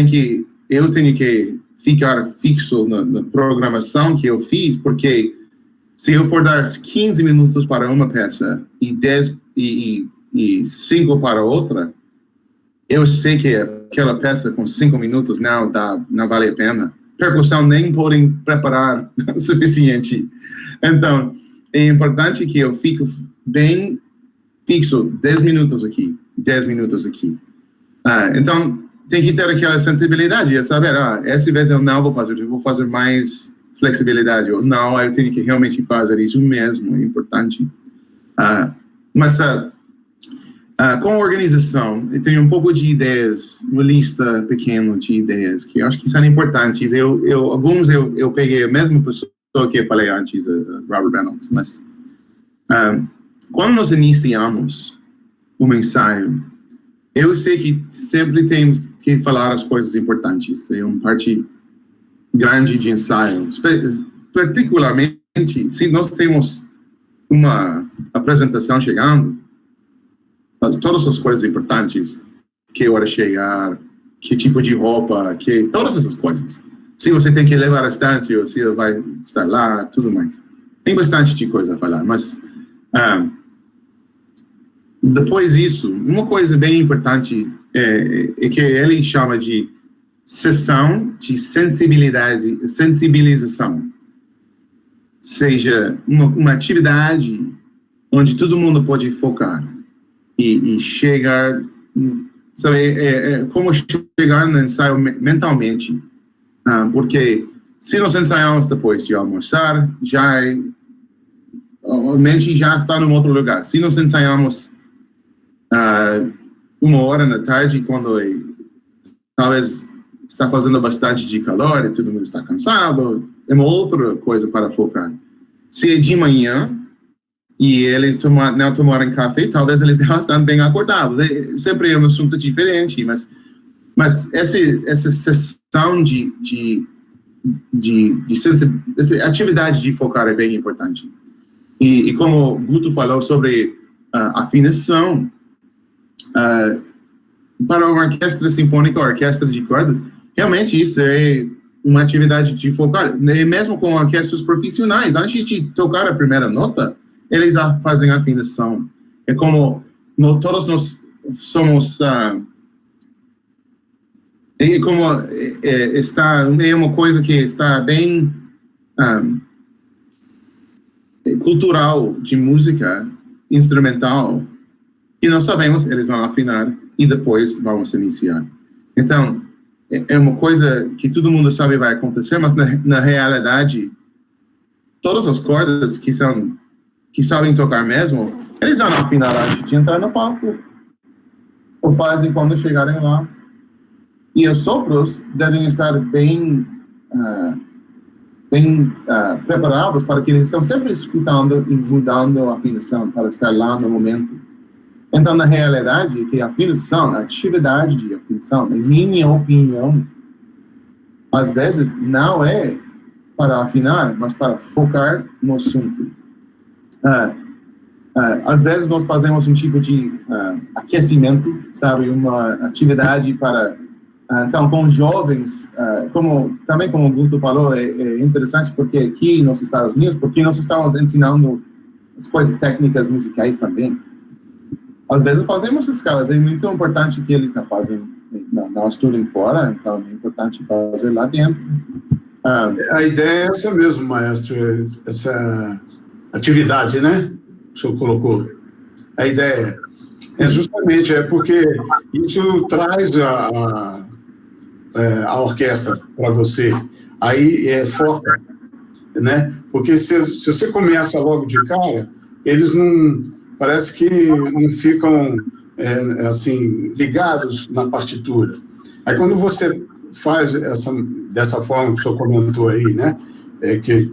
eu tenho que ficar fixo na programação que eu fiz, porque se eu for dar 15 minutos para uma peça e 10 e 5 para outra, eu sei que aquela peça com 5 minutos não vale a pena. Percussão nem podem preparar o suficiente. Então, é importante que eu fique bem fixo, 10 minutos aqui, 10 minutos aqui. Então, tem que ter aquela sensibilidade, saber, essa vez eu não vou fazer, eu vou fazer mais flexibilidade, ou não, eu tenho que realmente fazer isso mesmo, é importante. Mas com organização, eu tenho um pouco de ideias, uma lista pequena de ideias, que eu acho que são importantes. Alguns eu peguei a mesma pessoa que eu falei antes, Robert Reynolds, mas quando nós iniciamos um ensaio, eu sei que sempre temos que falar as coisas importantes. É uma parte grande de ensaio. Particularmente, se nós temos uma apresentação chegando, todas as coisas importantes, que hora chegar, que tipo de roupa, todas essas coisas. Se você tem que levar a estante, ou se vai estar lá, tudo mais. Tem bastante de coisa a falar, mas depois disso, uma coisa bem importante é que ele chama de sessão de sensibilização. Seja uma atividade onde todo mundo pode focar e chegar, sabe, como chegar no ensaio mentalmente. Porque se nós ensaiamos depois de almoçar, a mente já está em outro lugar. Se nós ensaiamos 1h da tarde, quando talvez está fazendo bastante de calor e todo mundo está cansado, é uma outra coisa para focar. Se é de manhã e eles não tomaram café, talvez eles não estão bem acordados. Sempre é um assunto diferente, mas essa sessão essa atividade de focar é bem importante. E como o Guto falou sobre afinação, para uma orquestra sinfônica ou orquestra de cordas, realmente isso é uma atividade de focar. Mesmo com orquestras profissionais, antes de tocar a primeira nota, eles fazem afinação. É como todos nós somos... é uma coisa que está bem cultural de música instrumental, e nós sabemos, eles vão afinar e depois vamos iniciar. Então, é uma coisa que todo mundo sabe vai acontecer, mas na realidade, todas as cordas que sabem tocar mesmo, eles vão afinar antes de entrar no palco, ou fazem quando chegarem lá. E os sopros devem estar bem preparados para que eles estão sempre escutando e mudando a afinação para estar lá no momento. Então, na realidade, que a afinação, a atividade de afinação, na minha opinião, às vezes não é para afinar, mas para focar no assunto. Às vezes nós fazemos um tipo de aquecimento, sabe, uma atividade para... então, com jovens, também como o Guto falou, é interessante porque aqui nos Estados Unidos, porque nós estamos ensinando as coisas técnicas musicais também. Às vezes fazemos escalas, é muito importante que eles não estudem fora, então é importante fazer lá dentro. A ideia é essa mesmo, maestro, essa atividade, né, que o senhor colocou. A ideia é justamente, porque isso traz a orquestra para você, aí foca, né, porque se você começa logo de cara, eles não... Parece que não ficam, assim, ligados na partitura. Aí, quando você faz dessa forma que o senhor comentou aí, né, que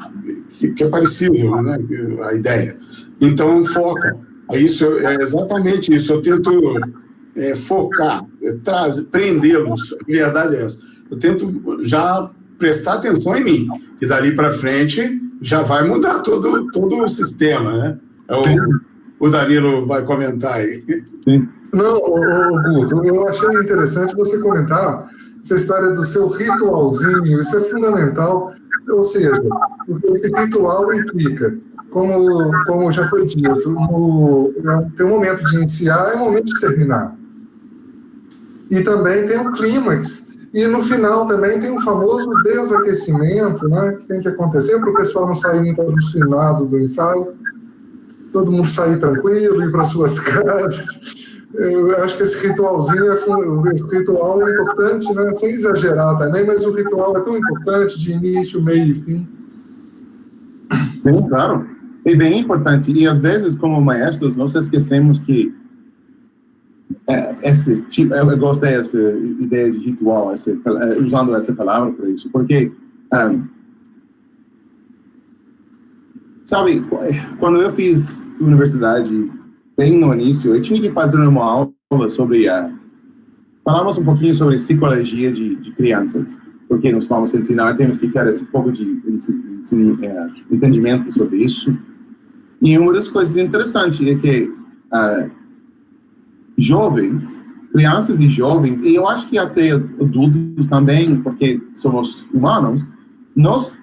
é parecido, né, a ideia. Então, foca. Isso é exatamente isso. Eu tento focar, prendê-los. A verdade é essa. Eu tento já prestar atenção em mim, que dali para frente já vai mudar todo o sistema, né? O Danilo vai comentar aí. Sim. Não, Guto, eu achei interessante você comentar essa história do seu ritualzinho, isso é fundamental, ou seja, porque esse ritual implica, como já foi dito, tem um momento de iniciar e um momento de terminar. E também tem o clímax, e no final também tem o famoso desaquecimento, né, que tem que acontecer para o pessoal não sair muito alucinado do ensaio, todo mundo sair tranquilo, ir para suas casas. Eu acho que esse ritualzinho esse ritual é importante, né? Sem exagerar também, mas o ritual é tão importante de início, meio e fim. Sim, claro. É bem importante. E às vezes, como maestros, nós esquecemos que eu gosto dessa ideia de ritual, usando essa palavra para isso, porque sabe, quando eu fiz universidade, bem no início, eu tinha que fazer uma aula sobre... falamos um pouquinho sobre psicologia de crianças, porque nós vamos ensinar, temos que ter esse pouco de entendimento sobre isso. E uma das coisas interessantes é que crianças e jovens, e eu acho que até adultos também, porque somos humanos, nós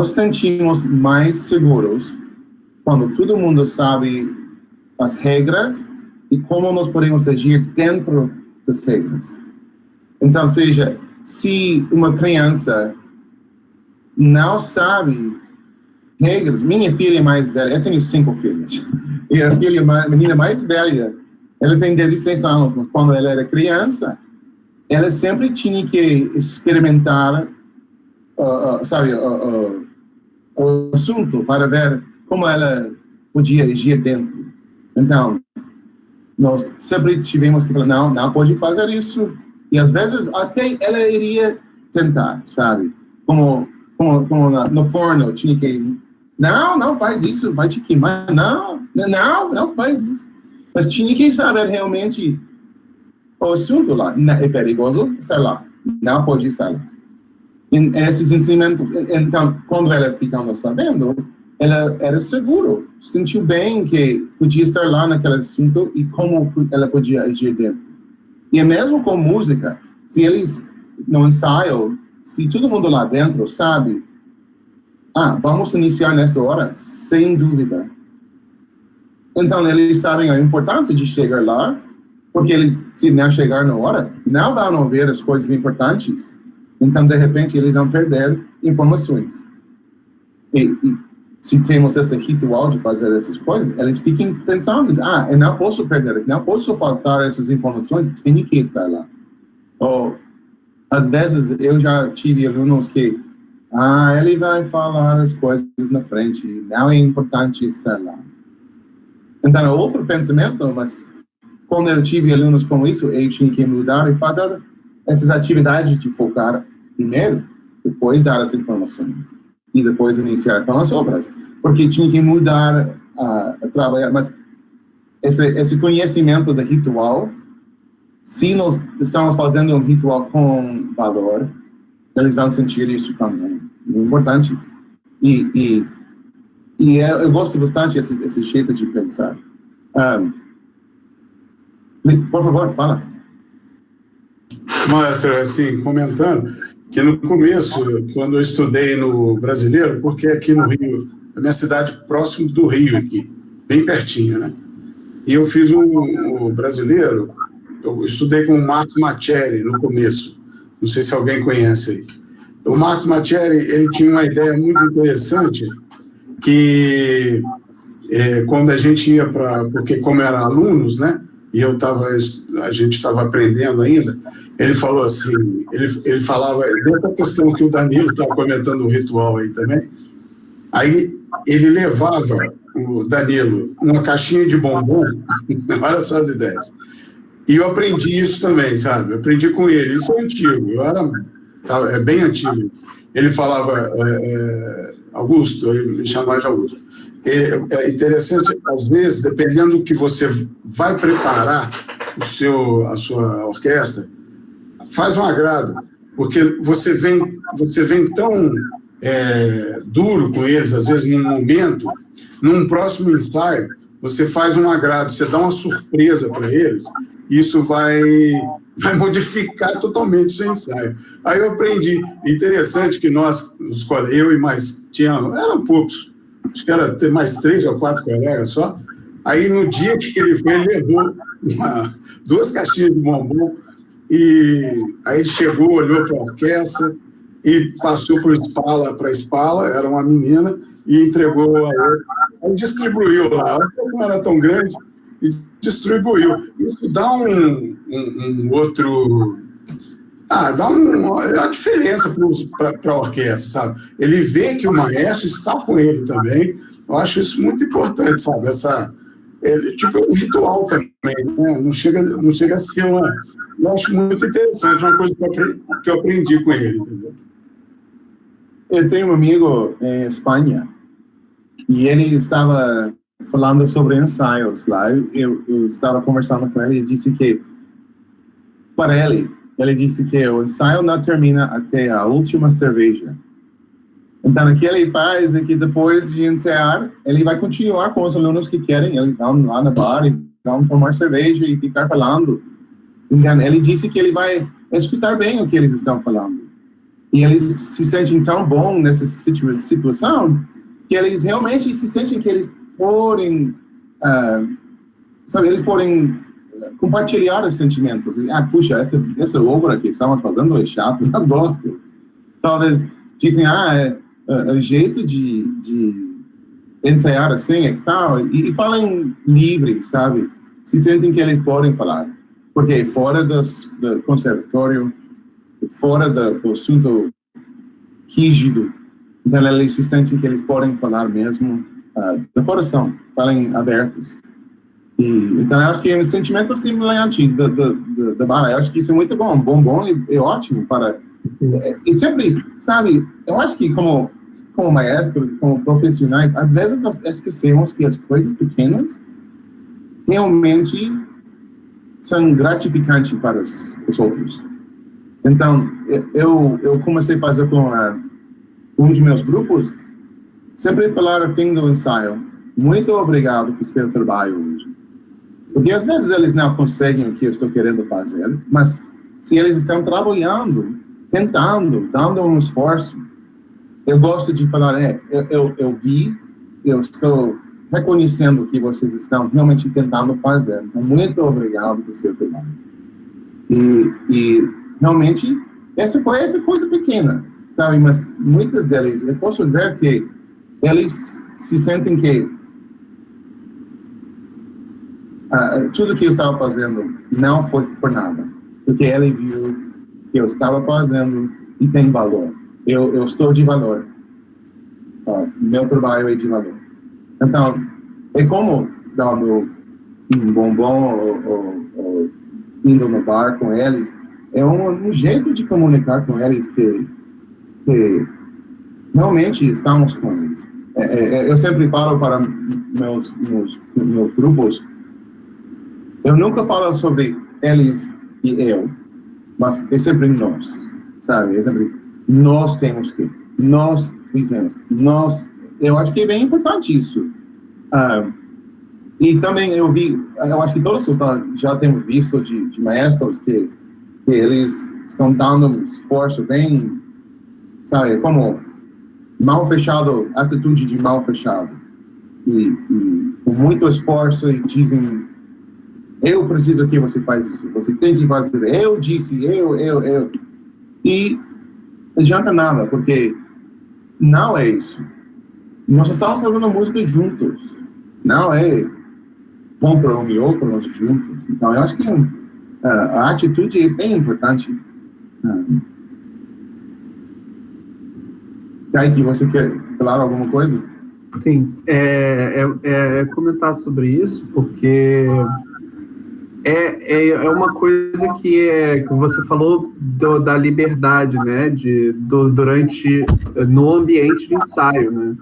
sentimos mais seguros quando todo mundo sabe as regras e como nós podemos agir dentro das regras. Então, seja, se uma criança não sabe regras, minha filha mais velha, eu tenho 5 filhas, e a menina mais velha, ela tem 16 anos, mas quando ela era criança, ela sempre tinha que experimentar o assunto para ver como ela podia agir dentro. Então, nós sempre tivemos que falar, não pode fazer isso. E às vezes até ela iria tentar, sabe? Como no forno, tinha que, não faz isso, vai te queimar. Não faz isso. Mas tinha que saber realmente o assunto lá. É perigoso estar lá. Não pode estar lá. Esses ensinamentos, então, quando ela ficava sabendo, ela era segura, sentiu bem que podia estar lá naquele assunto e como ela podia agir dentro. E é mesmo com música, se eles no ensaio, se todo mundo lá dentro sabe, vamos iniciar nessa hora, sem dúvida. Então, eles sabem a importância de chegar lá, porque eles, se não chegar na hora, não vão ouvir as coisas importantes. Então, de repente, eles vão perder informações. se temos esse ritual de fazer essas coisas, eles ficam pensando, eu não posso perder, não posso faltar essas informações, tenho que estar lá. Ou, às vezes, eu já tive alunos que, ele vai falar as coisas na frente, não é importante estar lá. Então, é outro pensamento, mas quando eu tive alunos como isso, eu tinha que mudar e fazer essas atividades de focar primeiro, depois dar as informações e depois iniciar com as obras, porque tinha que mudar a trabalhar, mas esse conhecimento do ritual, se nós estamos fazendo um ritual com valor, eles vão sentir isso também, é importante. E eu gosto bastante desse jeito de pensar. Por favor, fala. Maestro, assim, comentando que no começo, quando eu estudei no Brasileiro, porque aqui no Rio, a minha cidade próximo do Rio aqui, bem pertinho, né? E eu fiz o Brasileiro, eu estudei com o Marcos Macchieri no começo, não sei se alguém conhece aí. O Marcos Macchieri, ele tinha uma ideia muito interessante, que quando a gente ia porque como eram alunos, né? E a gente estava aprendendo ainda, ele falou assim, ele falava dessa questão que o Danilo estava comentando, o ritual aí também. Aí ele levava, o Danilo, uma caixinha de bombom, olha só as ideias. E eu aprendi isso também, sabe? Eu aprendi com ele, isso é antigo, é bem antigo. Ele falava, Augusto, eu me chamava de Augusto. É interessante, às vezes, dependendo do que você vai preparar a sua orquestra, faz um agrado, porque você vem tão duro com eles, às vezes num momento, num próximo ensaio, você faz um agrado, você dá uma surpresa para eles, isso vai modificar totalmente o seu ensaio. Aí eu aprendi, interessante que eu e mais, eram poucos, acho que era ter mais 3 ou 4 colegas só, aí no dia que ele veio, ele levou 2 caixinhas de bombom, e aí ele chegou, olhou para a orquestra e passou para a Spala, era uma menina, e entregou a outra. Aí distribuiu lá, a orquestra não era tão grande, e distribuiu. Isso dá um outro... dá uma diferença para a orquestra, sabe? Ele vê que o maestro está com ele também. Eu acho isso muito importante, sabe? Um ritual também, né? Não chega a ser eu acho muito interessante, uma coisa que eu aprendi com ele, entendeu? Eu tenho um amigo em Espanha e ele estava falando sobre ensaios lá. Eu estava conversando com ele e disse que, para ele disse que o ensaio não termina até a última cerveja. Então, o que ele faz é que depois de ensaiar, ele vai continuar com os alunos que querem, eles vão lá no bar e vão tomar cerveja e ficar falando. Então, ele disse que ele vai escutar bem o que eles estão falando. E eles se sentem tão bom nessa situação que eles realmente se sentem que eles podem, eles podem compartilhar os sentimentos. Puxa, essa obra que estamos fazendo é chato, não gosto. Talvez dizem, o jeito de ensaiar assim é tal, e falam livre, sabe? Se sentem que eles podem falar. Porque fora do conservatório, fora do assunto rígido, então eles se sentem que eles podem falar mesmo do coração, falem abertos. Então eu acho que é um sentimento semelhante da bala. Eu acho que isso é muito bom e ótimo para... E sempre, sabe, eu acho que como maestros, como profissionais, às vezes nós esquecemos que as coisas pequenas realmente são gratificantes para os outros. Então, eu comecei a fazer com um dos meus grupos, sempre falar ao fim do ensaio, muito obrigado por seu trabalho hoje. Porque às vezes eles não conseguem o que eu estou querendo fazer, mas se eles estão trabalhando, tentando, dando um esforço, eu gosto de falar, eu vi, eu estou reconhecendo que vocês estão realmente tentando fazer. Então, muito obrigado por seu trabalho. E realmente, essa foi a coisa pequena, sabe? Mas muitas deles, eu posso ver que eles se sentem que tudo que eu estava fazendo não foi por nada, porque ele viu que eu estava fazendo e tem valor. Eu estou de valor. Meu trabalho é de valor. Então, é como dando um bombom ou indo no bar com eles. É um jeito de comunicar com eles que realmente estamos com eles. Eu sempre falo para meus grupos, eu nunca falo sobre eles e eu, mas é sempre nós, sabe? É sempre nós temos que, nós fizemos, eu acho que é bem importante isso. E também eu acho que todos já temos visto de maestros que eles estão dando um esforço bem, sabe, como mal fechado, atitude de mal fechado. E com muito esforço e dizem, eu preciso que você faz isso, você tem que fazer, eu disse, eu. E não adianta nada, porque não é isso. Nós estamos fazendo música juntos, não é contra um e outro, nós juntos. Então, eu acho que a atitude é bem importante. Kaique, você quer falar alguma coisa? Sim, comentar sobre isso, porque é uma coisa que você falou da liberdade, né, no ambiente de ensaio, né,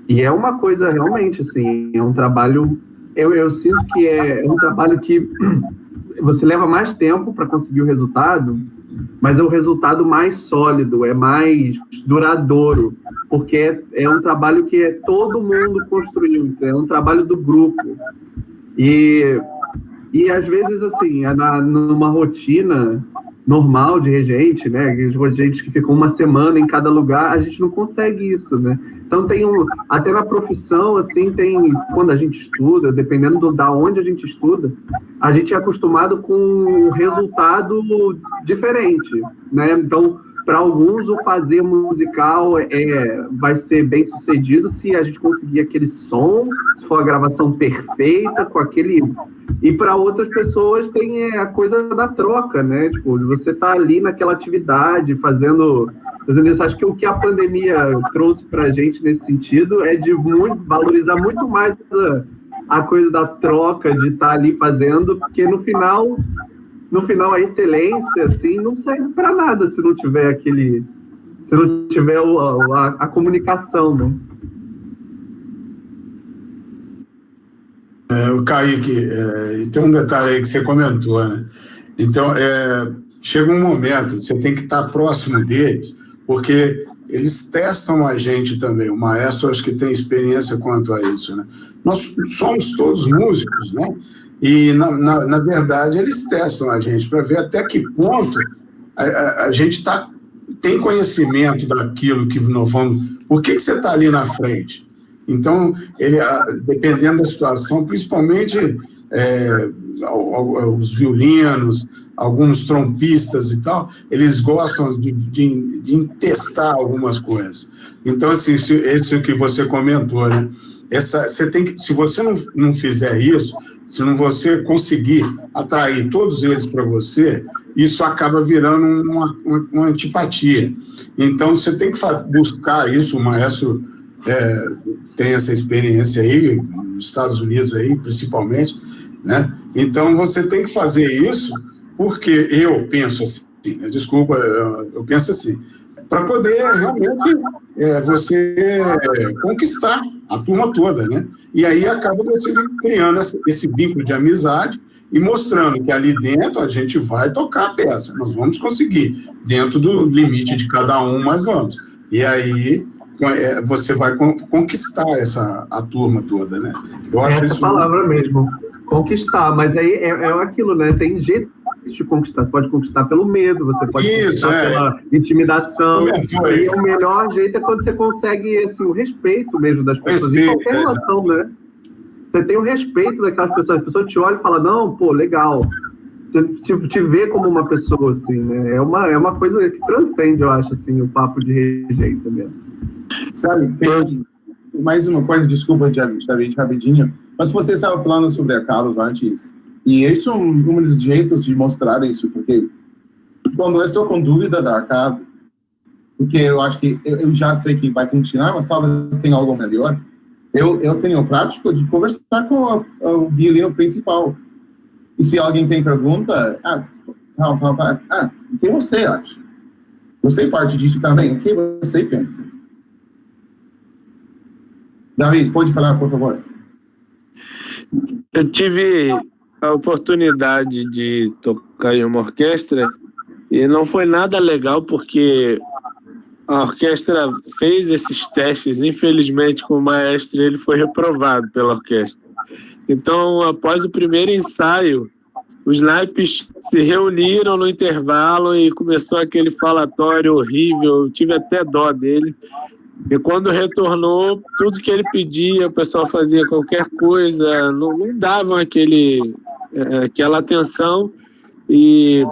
e é uma coisa realmente, assim, é um trabalho, eu sinto que é um trabalho que você leva mais tempo para conseguir o resultado, mas é o resultado mais sólido, é mais duradouro, porque é um trabalho que todo mundo construiu, é um trabalho do grupo. E às vezes, assim, numa rotina normal de regente, né, regentes que ficam uma semana em cada lugar, a gente não consegue isso, né? Então até na profissão, assim, quando a gente estuda, dependendo da onde a gente estuda, a gente é acostumado com um resultado diferente, né? Então, para alguns, o fazer musical vai ser bem sucedido se a gente conseguir aquele som, se for a gravação perfeita, com aquele... E para outras pessoas tem a coisa da troca, né? Tipo, você tá ali naquela atividade, fazendo isso. Acho que o que a pandemia trouxe para a gente nesse sentido é de valorizar muito mais a coisa da troca, de estar ali fazendo, porque no final a excelência, assim, não serve para nada se não tiver a comunicação, né? O Kaique, tem um detalhe aí que você comentou, né? Então, chega um momento, você tem que estar próximo deles, porque eles testam a gente também. O maestro, acho que tem experiência quanto a isso, né? Nós somos todos músicos, né? E, na verdade, eles testam a gente para ver até que ponto a gente tem conhecimento daquilo que nós vamos... Por que você está ali na frente? Então, dependendo da situação, principalmente os violinos, alguns trompistas e tal, eles gostam de testar algumas coisas. Então, assim, esse que você comentou, né? Você tem que, se você não fizer isso, se não você conseguir atrair todos eles para você, isso acaba virando uma antipatia. Então, você tem que buscar isso. O maestro tem essa experiência aí, nos Estados Unidos aí, principalmente, né? Então, você tem que fazer isso, porque eu penso assim, né? Desculpa, eu penso assim, para poder realmente você conquistar a turma toda, né? E aí acaba você criando esse vínculo de amizade e mostrando que ali dentro a gente vai tocar a peça, nós vamos conseguir, dentro do limite de cada um, mas vamos. E aí você vai conquistar a turma toda, né? Eu acho essa palavra mesmo, conquistar, mas aí é aquilo, né? Tem jeito de conquistar, você pode conquistar pelo medo, você pode conquistar pela intimidação, e o melhor jeito é quando você consegue, assim, o respeito mesmo das pessoas, em qualquer relação, né? Você tem o respeito daquelas pessoas, a pessoa te olha e fala, não, pô, legal, você te vê como uma pessoa, assim, né? É uma coisa que transcende, eu acho, assim, o papo de regência mesmo. Sabe, mais uma coisa, desculpa, David, rapidinho, mas você estava falando sobre a Carlos antes, e isso é um dos jeitos de mostrar isso, porque quando eu estou com dúvida da arcada, porque eu acho que eu já sei que vai funcionar, mas talvez tenha algo melhor, eu tenho o prático de conversar com o violino principal. E se alguém tem pergunta, o que você acha? Você é parte disso também, o que você pensa? David, pode falar, por favor. Eu tive a oportunidade de tocar em uma orquestra e não foi nada legal porque a orquestra fez esses testes, infelizmente com o maestro ele foi reprovado pela orquestra. Então, após o primeiro ensaio, os naipes se reuniram no intervalo e começou aquele falatório horrível, eu tive até dó dele. E quando retornou, tudo que ele pedia, o pessoal fazia qualquer coisa, não davam aquela atenção. E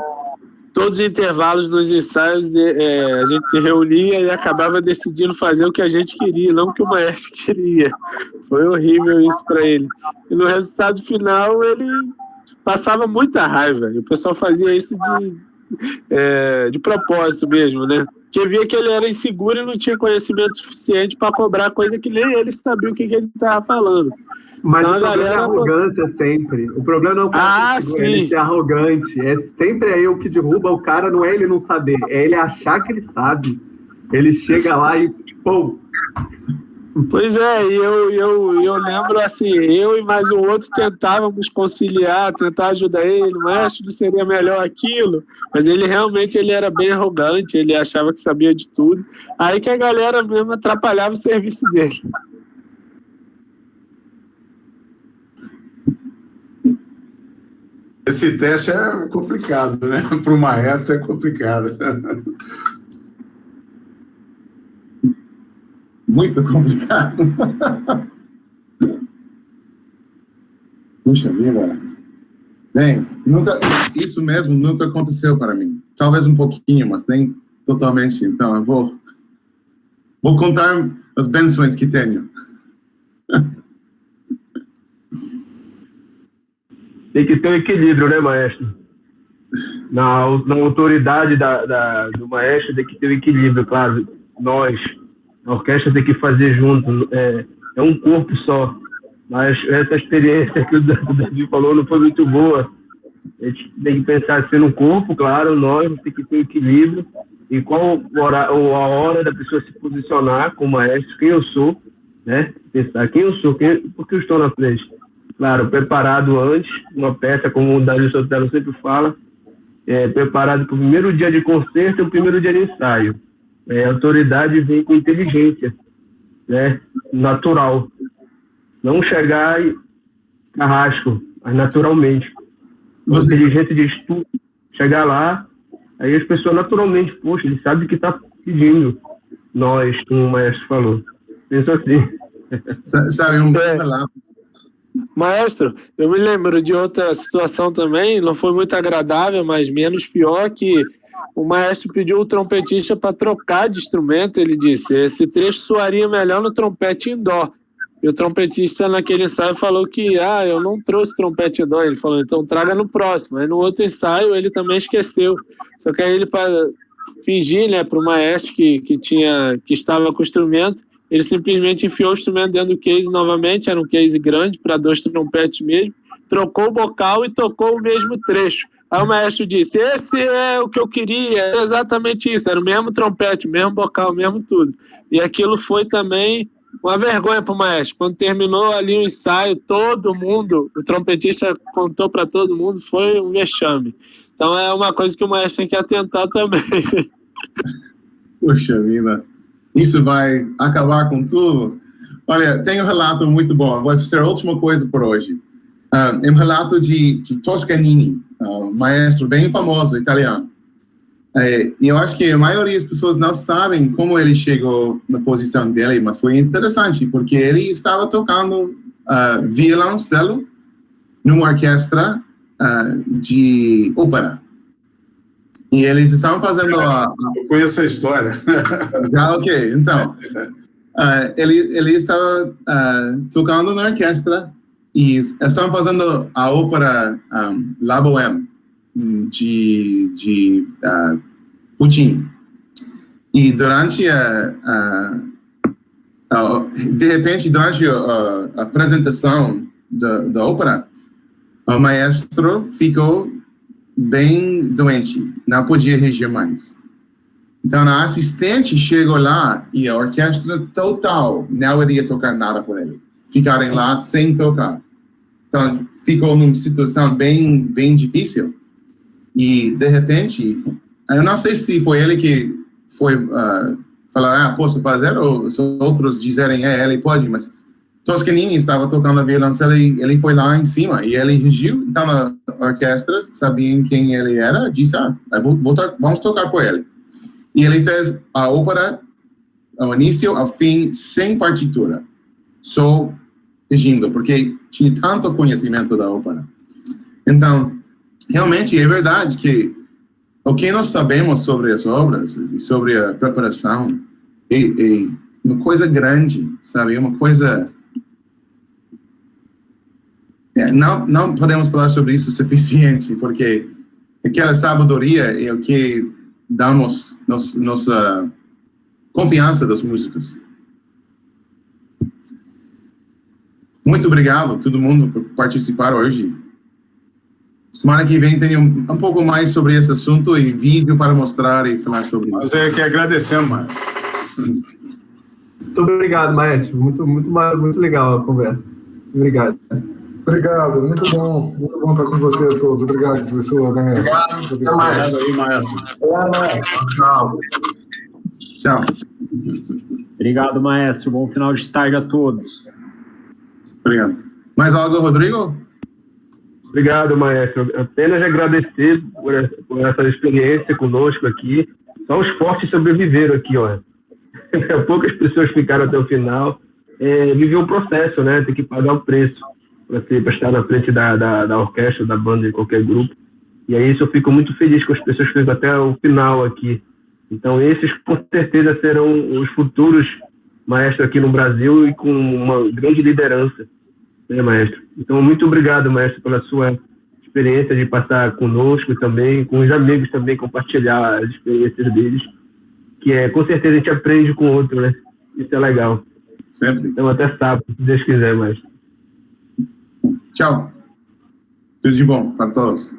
todos os intervalos nos ensaios a gente se reunia e acabava decidindo fazer o que a gente queria, não o que o maestro queria. Foi horrível isso para ele. E no resultado final, ele passava muita raiva. E o pessoal fazia isso de propósito mesmo, né? Porque via que ele era inseguro e não tinha conhecimento suficiente para cobrar coisa que nem ele sabia o que ele estava falando. Mas então, o problema é a arrogância sempre. O problema não é ele ser arrogante. É sempre o que derruba o cara, não é ele não saber, é ele achar que ele sabe. Ele chega lá e pum. Pois é, e eu lembro assim, eu e mais um outro tentávamos conciliar, tentar ajudar ele, mas não seria melhor aquilo, mas ele realmente era bem arrogante, ele achava que sabia de tudo, aí que a galera mesmo atrapalhava o serviço dele. Esse teste é complicado, né? Para o maestro é complicado. Muito complicado. Puxa vida. Bem, isso mesmo nunca aconteceu para mim. Talvez um pouquinho, mas nem totalmente. Então, eu vou contar as bênçãos que tenho. Tem que ter um equilíbrio, né, maestro? Na autoridade do maestro tem que ter um equilíbrio, claro. Nós, a orquestra tem que fazer junto. É um corpo só. Mas essa experiência que o Davi falou não foi muito boa. A gente tem que pensar assim no corpo, claro, nós tem que ter equilíbrio. E qual a hora da pessoa se posicionar como maestro, quem eu sou, né? Pensar quem eu sou, porque eu estou na frente. Claro, preparado antes, uma peça, como o Davi Sotelo sempre fala, preparado para o primeiro dia de concerto e o primeiro dia de ensaio. A autoridade vem com inteligência, né? Natural. Não chegar carrasco, mas naturalmente. Inteligência de estudo. Chegar lá, aí as pessoas naturalmente, poxa, ele sabe o que está pedindo. Nós, como o maestro falou. Penso assim. Sabe, relato. Maestro, eu me lembro de outra situação também, não foi muito agradável, mas menos pior, que o maestro pediu o trompetista para trocar de instrumento. Ele disse, esse trecho soaria melhor no trompete em dó. E o trompetista naquele ensaio falou que eu não trouxe trompete em dó. Ele falou, então traga no próximo. Aí no outro ensaio ele também esqueceu. Só que aí ele, para fingir, né, para o maestro que estava com o instrumento, ele simplesmente enfiou o instrumento dentro do case novamente, era um case grande, para 2 trompetes mesmo, trocou o bocal e tocou o mesmo trecho. Aí o maestro disse, esse é o que eu queria, é exatamente isso, era o mesmo trompete, o mesmo bocal, o mesmo tudo. E aquilo foi também uma vergonha para o maestro. Quando terminou ali o ensaio, todo mundo, o trompetista contou para todo mundo, foi um vexame. Então é uma coisa que o maestro tem que atentar também. Puxa vida. Isso vai acabar com tudo? Olha, tem um relato muito bom. Vai ser a última coisa por hoje. É um relato de Toscanini, um maestro bem famoso italiano. E eu acho que a maioria das pessoas não sabem como ele chegou na posição dele, mas foi interessante, porque ele estava tocando violoncelo numa orquestra de ópera. E eles estavam fazendo Eu conheço a história. Ok, então. ele estava tocando na orquestra e estavam fazendo a ópera La Bohème de Puccini. E durante de repente, durante a apresentação da ópera, o maestro ficou bem doente, não podia reger mais. Então, a assistente chegou lá e a orquestra total não iria tocar nada por ele. Ficarem lá sem tocar. Então, ficou numa situação bem difícil. E, de repente, eu não sei se foi ele que foi falar, posso fazer, ou os outros dizerem, ele pode, mas Toscanini estava tocando a violoncelo e ele foi lá em cima e ele regiu. Então, a orquestra sabiam quem ele era, disse, vamos tocar por ele. E ele fez a ópera, ao início, ao fim, sem partitura, só regindo, porque tinha tanto conhecimento da ópera. Então, realmente é verdade que o que nós sabemos sobre as obras e sobre a preparação é uma coisa grande, sabe? É uma coisa... Não podemos falar sobre isso o suficiente, porque aquela sabedoria é o que damos nossa confiança das músicas. Muito obrigado a todo mundo por participar hoje. Semana que vem tem um pouco mais sobre esse assunto e vídeo para mostrar e falar sobre isso. Nós é que agradecemos, Maestro. Muito obrigado, Maestro. Muito legal a conversa. Obrigado. Obrigado, muito bom estar com vocês todos. Obrigado, professor Maestro. Obrigado aí, Maestro. Tchau. Obrigado, Maestro. Bom final de tarde a todos. Obrigado. Mais algo, Rodrigo? Obrigado, Maestro. Apenas agradecer por essa experiência conosco aqui. Só os fortes sobreviveram aqui, ó. Poucas pessoas ficaram até o final. Viver um processo, né? Tem que pagar o preço para estar na frente da orquestra, da banda, de qualquer grupo. E aí isso eu fico muito feliz que as pessoas ficam até o final aqui. Então esses com certeza serão os futuros maestros aqui no Brasil e com uma grande liderança, né, maestro? Então muito obrigado, maestro, pela sua experiência de passar conosco também, com os amigos também, compartilhar as experiências deles, que com certeza a gente aprende com o outro, né? Isso é legal. Sempre. Então até sábado, se Deus quiser, maestro. Tchau. Tudo de bom para todos.